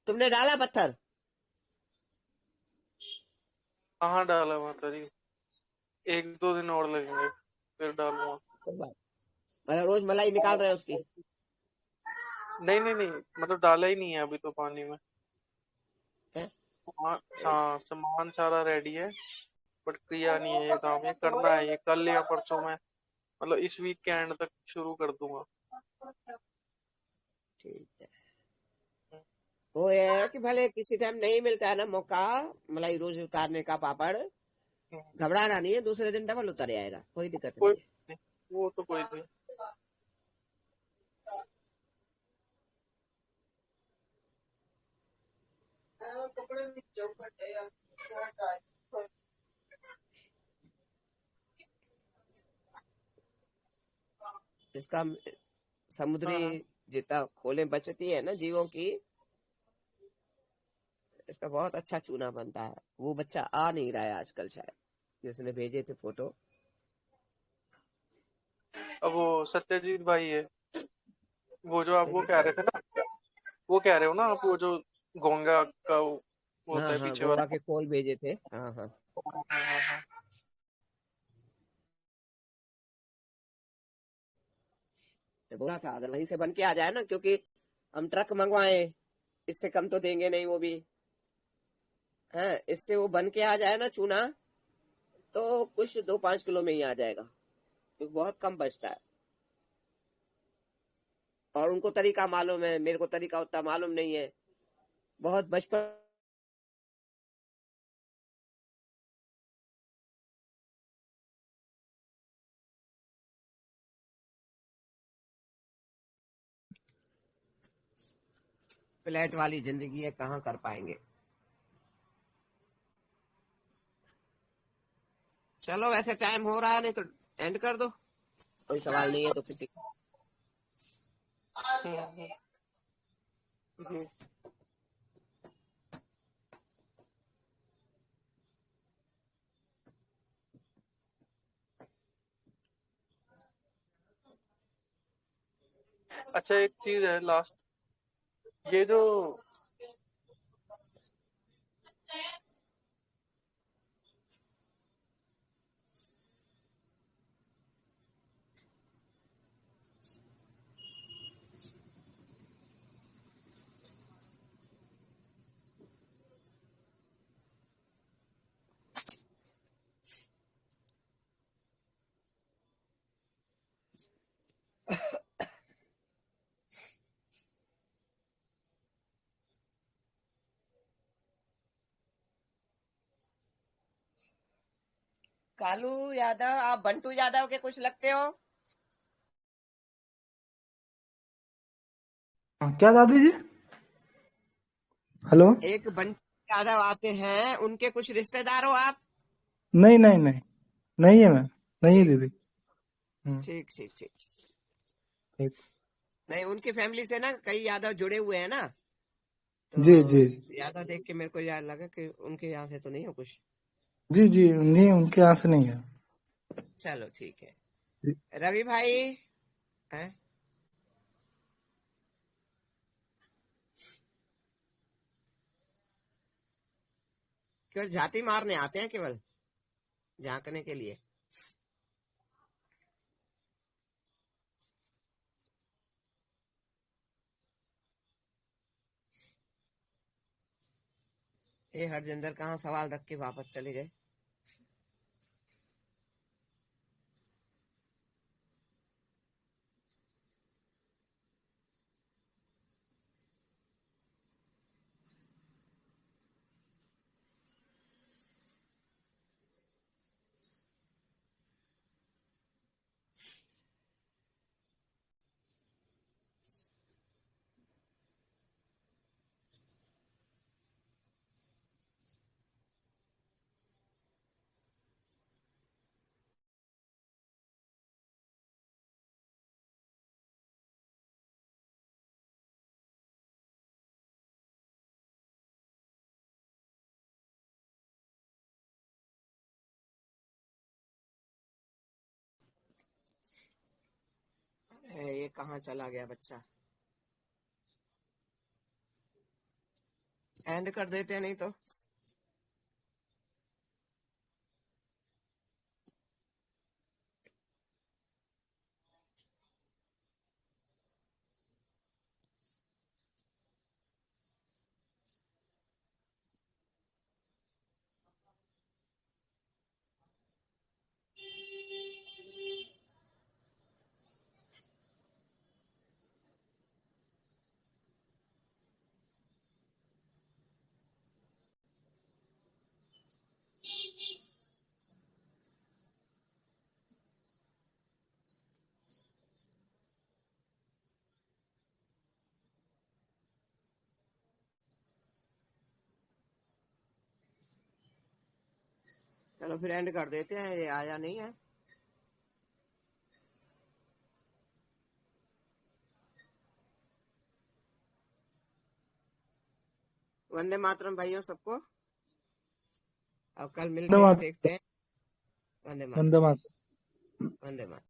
तुमने डाला पत्थर? कहाँ डाला माता जी, 1-2 दिन और लगेंगे फिर डालूंगा। मतलब रोज मलाई निकाल रहे हो उसकी? नहीं नहीं नहीं, मतलब डाला ही नहीं है अभी तो पानी में। है? हाँ हाँ, सामान सारा रेडी है, बट किया नहीं है ये काम। ये करना है, ये कल या परसों में, मतलब इस वीक के एंड तक शुरू कर दूंगा। ठीक है। वो ये है कि भले किसी टाइम नहीं मिलता है ना मौका मलाई रोज उतारने का पापड़, घबराना नहीं है, दूसरे दिन डबल उतर आएगा, कोई दिक्कत नहीं कोई है। नहीं, वो तो कोई नहीं। इसका समुद्री हाँ हाँ, जितना खोलें बचती है ना जीवों की, इसका बहुत अच्छा चूना बनता है। वो बच्चा आ नहीं रहा है आजकल, शायद जिसने भेजे थे फोटो। अब वो सत्यजीत भाई है, वो जो आप वो सत्यजीत कह रहे भाई? थे ना, वो कह रहे हो ना आप, वो जो गोंगा का वो होता हाँ है हाँ, पीछे गोवा वाला। के खोल भेजे थे, हाँ हाँ। हाँ हाँ हाँ। मैं बोला था अगर वहीं से बन के आ जाए ना, क्योंकि हम ट्रक मंगवाए, इससे कम तो देंगे नहीं वो भी है। इससे वो बन के आ जाए ना चूना, तो कुछ 2-5 किलो में ही आ जाएगा, क्योंकि बहुत कम बचता है। और उनको तरीका मालूम है, मेरे को तरीका उतना मालूम नहीं है। बहुत बचपन फ्लैट वाली जिंदगी है, कहाँ कर पाएंगे। चलो वैसे टाइम हो रहा है, नहीं तो एंड कर दो, कोई सवाल नहीं है तो किसी का। हम्म, हम्म। अच्छा एक चीज है लास्ट, ये जो कालू यादव, आप बंटू यादव के कुछ लगते हो? क्या दादी जी? हेलो। एक बंटू यादव आते हैं, उनके कुछ रिश्तेदार हो आप? नहीं नहीं नहीं, नहीं है मैम, नहीं है ठीक दीदी। ठीक ठीक ठीक। ठीक। नहीं, उनकी फैमिली से ना कई यादव जुड़े हुए हैं ना, तो जी जी जी यादव देख के मेरे को याद लगा कि उनके यहाँ से तो नहीं हो कुछ। जी जी, नहीं उनके यहाँ से नहीं है। चलो ठीक है। जी। रवि भाई हैं? केवल झाती मारने आते हैं, केवल झांकने के लिए। ये हरजिंदर कहाँ सवाल रख के वापस चले गए? ये कहाँ चला गया बच्चा? एंड कर देते हैं नहीं तो। चलो फिर एंड कर देते हैं, ये आया नहीं है। वंदे मातरम भाइयों सबको, अब कल मिलके धन्यवाद। देखते हैं। वंदे मातरम। वंदे मातरम। वंदे मातरम।